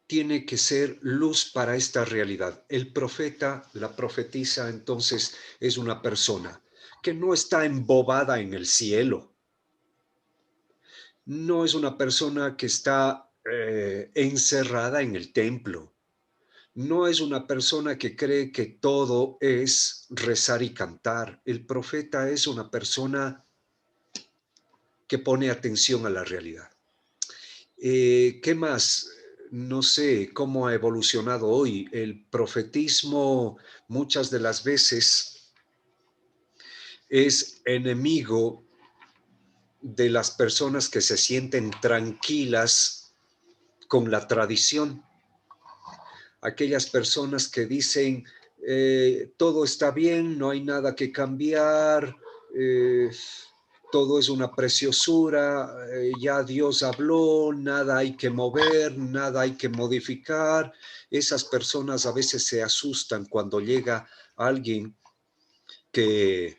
tiene que ser luz para esta realidad. El profeta, la profetisa, entonces, es una persona que no está embobada en el cielo. No es una persona que está encerrada en el templo. No es una persona que cree que todo es rezar y cantar. El profeta es una persona que pone atención a la realidad. ¿Qué más? No sé cómo ha evolucionado hoy. El profetismo muchas de las veces es enemigo de las personas que se sienten tranquilas con la tradición. Aquellas personas que dicen, todo está bien, no hay nada que cambiar, todo es una preciosura, ya Dios habló, nada hay que mover, nada hay que modificar. Esas personas a veces se asustan cuando llega alguien que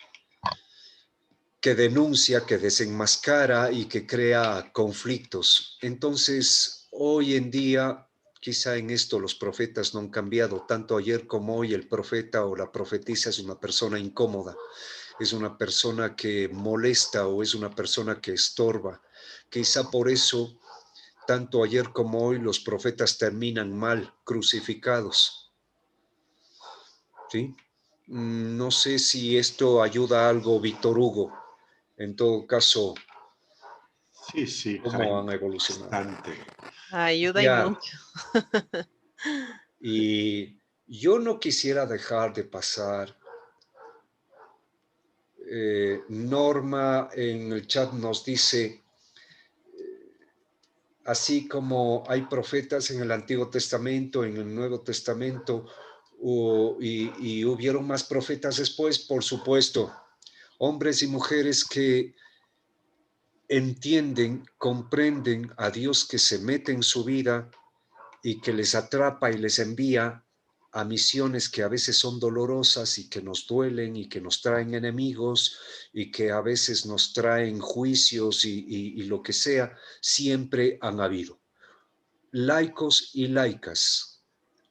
denuncia, que desenmascara y que crea conflictos. Entonces, hoy en día, quizá en esto los profetas no han cambiado. Tanto ayer como hoy el profeta o la profetisa es una persona incómoda, es una persona que molesta o es una persona que estorba. Quizá por eso tanto ayer como hoy los profetas terminan mal, crucificados. ¿Sí? No sé si esto ayuda algo, Víctor Hugo. En todo caso, Sí, ¿cómo Jaime, han evolucionado? bastante. Ayuda y Ya, mucho. y yo no quisiera dejar de pasar. Norma en el chat nos dice, así como hay profetas en el Antiguo Testamento, en el Nuevo Testamento, y hubieron más profetas después, por supuesto, hombres y mujeres que entienden, comprenden a Dios, que se mete en su vida y que les atrapa y les envía a misiones que a veces son dolorosas y que nos duelen y que nos traen enemigos y que a veces nos traen juicios y lo que sea, siempre han habido. Laicos y laicas,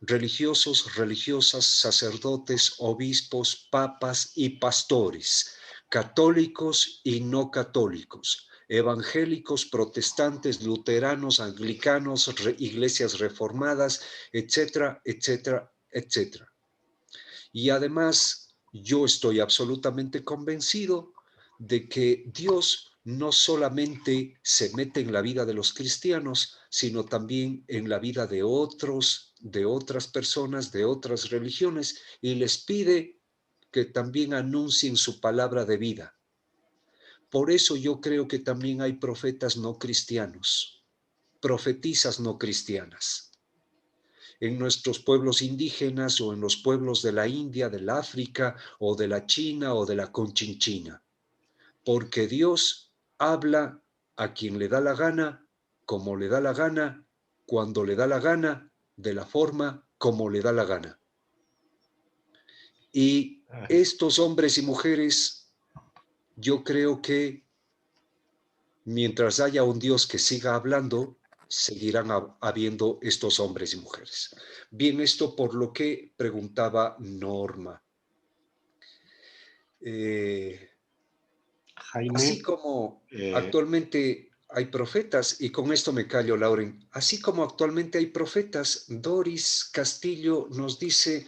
religiosos, religiosas, sacerdotes, obispos, papas y pastores, católicos y no católicos, evangélicos, protestantes, luteranos, anglicanos, iglesias reformadas, etcétera, etcétera, etcétera. Y además, yo estoy absolutamente convencido de que Dios no solamente se mete en la vida de los cristianos, sino también en la vida de otros, de otras personas, de otras religiones, y les pide que también anuncien su palabra de vida. Por eso yo creo que también hay profetas no cristianos, profetisas no cristianas. En nuestros pueblos indígenas o en los pueblos de la India, del África o de la China o de la Conchinchina. Porque Dios habla a quien le da la gana, como le da la gana, cuando le da la gana, de la forma como le da la gana. Y estos hombres y mujeres, yo creo que mientras haya un Dios que siga hablando, seguirán habiendo estos hombres y mujeres. Bien, esto por lo que preguntaba Norma. Jaime, Así como actualmente hay profetas, y con esto me callo, Lauren, así como actualmente hay profetas, Doris Castillo nos dice,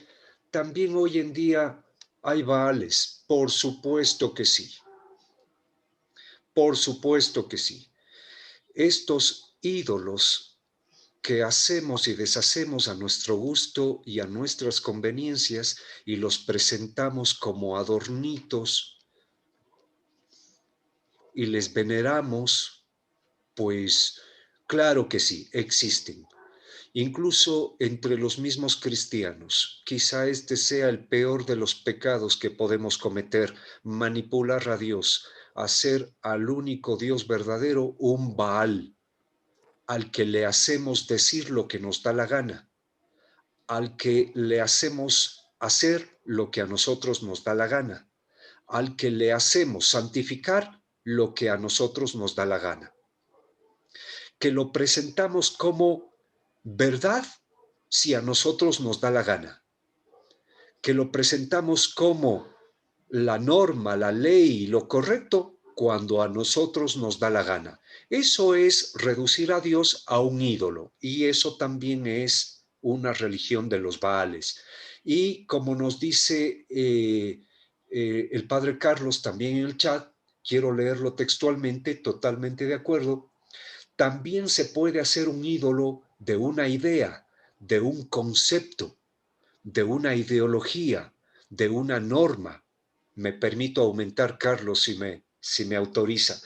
también hoy en día hay Baales. Por supuesto que sí. Por supuesto que sí. Estos ídolos que hacemos y deshacemos a nuestro gusto y a nuestras conveniencias y los presentamos como adornitos y les veneramos, pues claro que sí, existen. Incluso entre los mismos cristianos, quizá este sea el peor de los pecados que podemos cometer, manipular a Dios, hacer al único Dios verdadero un Baal, al que le hacemos decir lo que nos da la gana, al que le hacemos hacer lo que a nosotros nos da la gana, al que le hacemos santificar lo que a nosotros nos da la gana, que lo presentamos como verdad si a nosotros nos da la gana, que lo presentamos como la norma, la ley y lo correcto cuando a nosotros nos da la gana. Eso es reducir a Dios a un ídolo, y eso también es una religión de los Baales. Y como nos dice el padre Carlos también en el chat, quiero leerlo textualmente, totalmente de acuerdo, también se puede hacer un ídolo de una idea, de un concepto, de una ideología, de una norma. Me permito aumentar, Carlos, si me autoriza.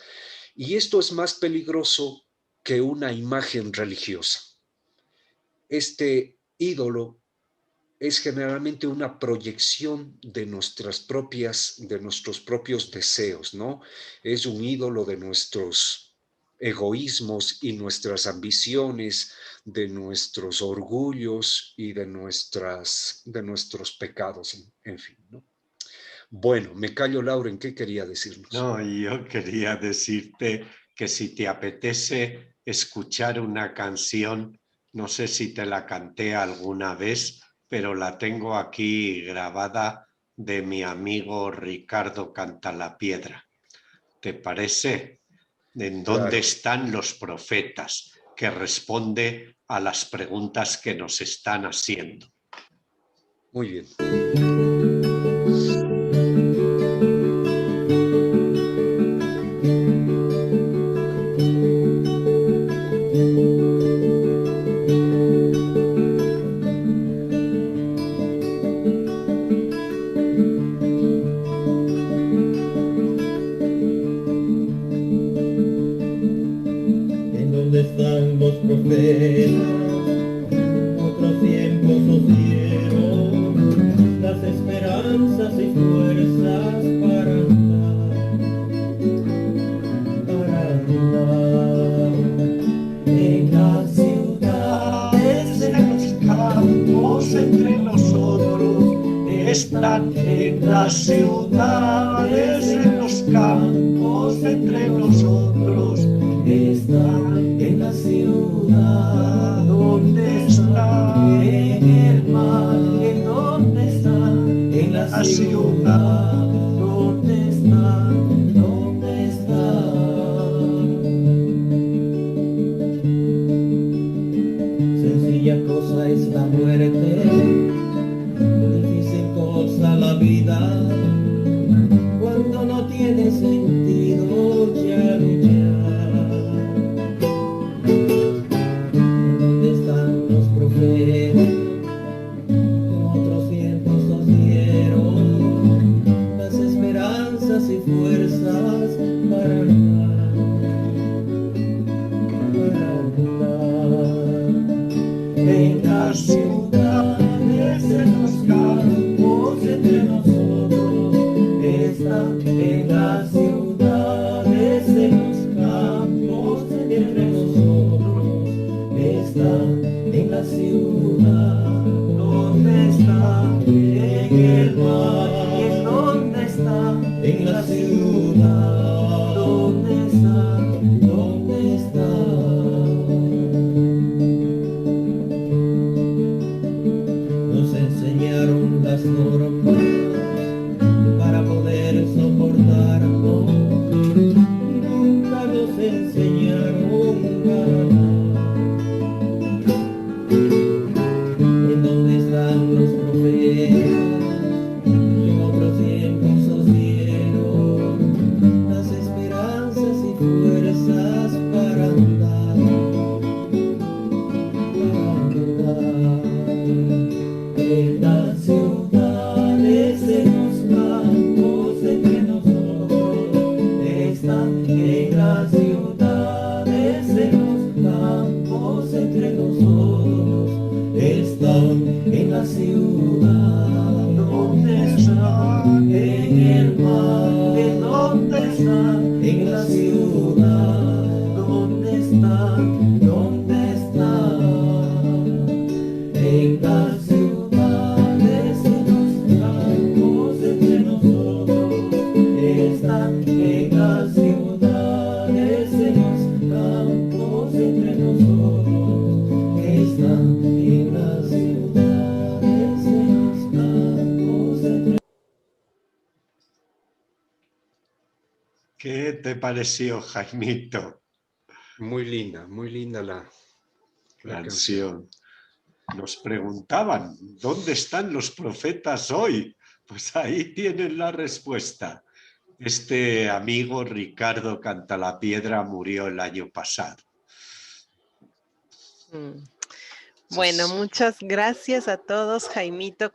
Y esto es más peligroso que una imagen religiosa. Este ídolo es generalmente una proyección de nuestros propios deseos, ¿no? Es un ídolo de nuestros egoísmos y nuestras ambiciones, de nuestros orgullos y de nuestros pecados, en fin, ¿no? Bueno, me callo, Lauren, ¿qué quería decirnos? no, yo quería decirte que si te apetece escuchar una canción, no sé si te la canté alguna vez, pero la tengo aquí grabada de mi amigo Ricardo Cantalapiedra. ¿Te parece? ¿En dónde Claro. están los profetas? que responde a las preguntas que nos están haciendo. Muy bien. ¿En dónde están los profetas? Otros tiempos os dieron las esperanzas y fuerzas para andar en las ciudades, en los campos, entre nosotros están en las ciudades, en los campos, entre nosotros están en la ciudad. ¿Dónde está? En el mar. ¿En dónde está? En la ciudad. ¿Dónde está? ¿Dónde está? Sencilla cosa es la muerte, difícil cosa la vida, cuando no tiene sentido ya luchar. ¿Dónde están los profetas? En otros tiempos nos dieron las esperanzas y fuerzas para andar, en las ciudades, en los campos, entre nosotros están en las ciudades, en los campos, entre nosotros están en la ciudad. ¿Dónde está? En el mar. ¿En dónde está? En la ciudad. ¿Dónde está? ¿Dónde está? Nos enseñaron las normas para poder soportarnos, nunca nos enseñaron ganar. ¿En dónde están los profetas? En otros tiempos nos dieron las esperanzas y fuerzas para andar, en las ciudades, en los campos, entre nosotros están en las ciudades, en los campos, entre nosotros están en la ciudad. ¿Dónde están? En el mar. ¿En dónde están? En la ciudad. ¿Dónde están? ¿Dónde están? En las ciudades, en los campos, entre nosotros están en las ciudades, en los campos, entre nosotros están en las ciudades, en los campos, entre... ¿Qué te pareció, Jaimito? Muy linda la Canción. Nos preguntaban, ¿dónde están los profetas hoy? Pues ahí tienen la respuesta. Este amigo Ricardo Cantalapiedra murió el año pasado. Bueno, muchas gracias a todos, Jaimito.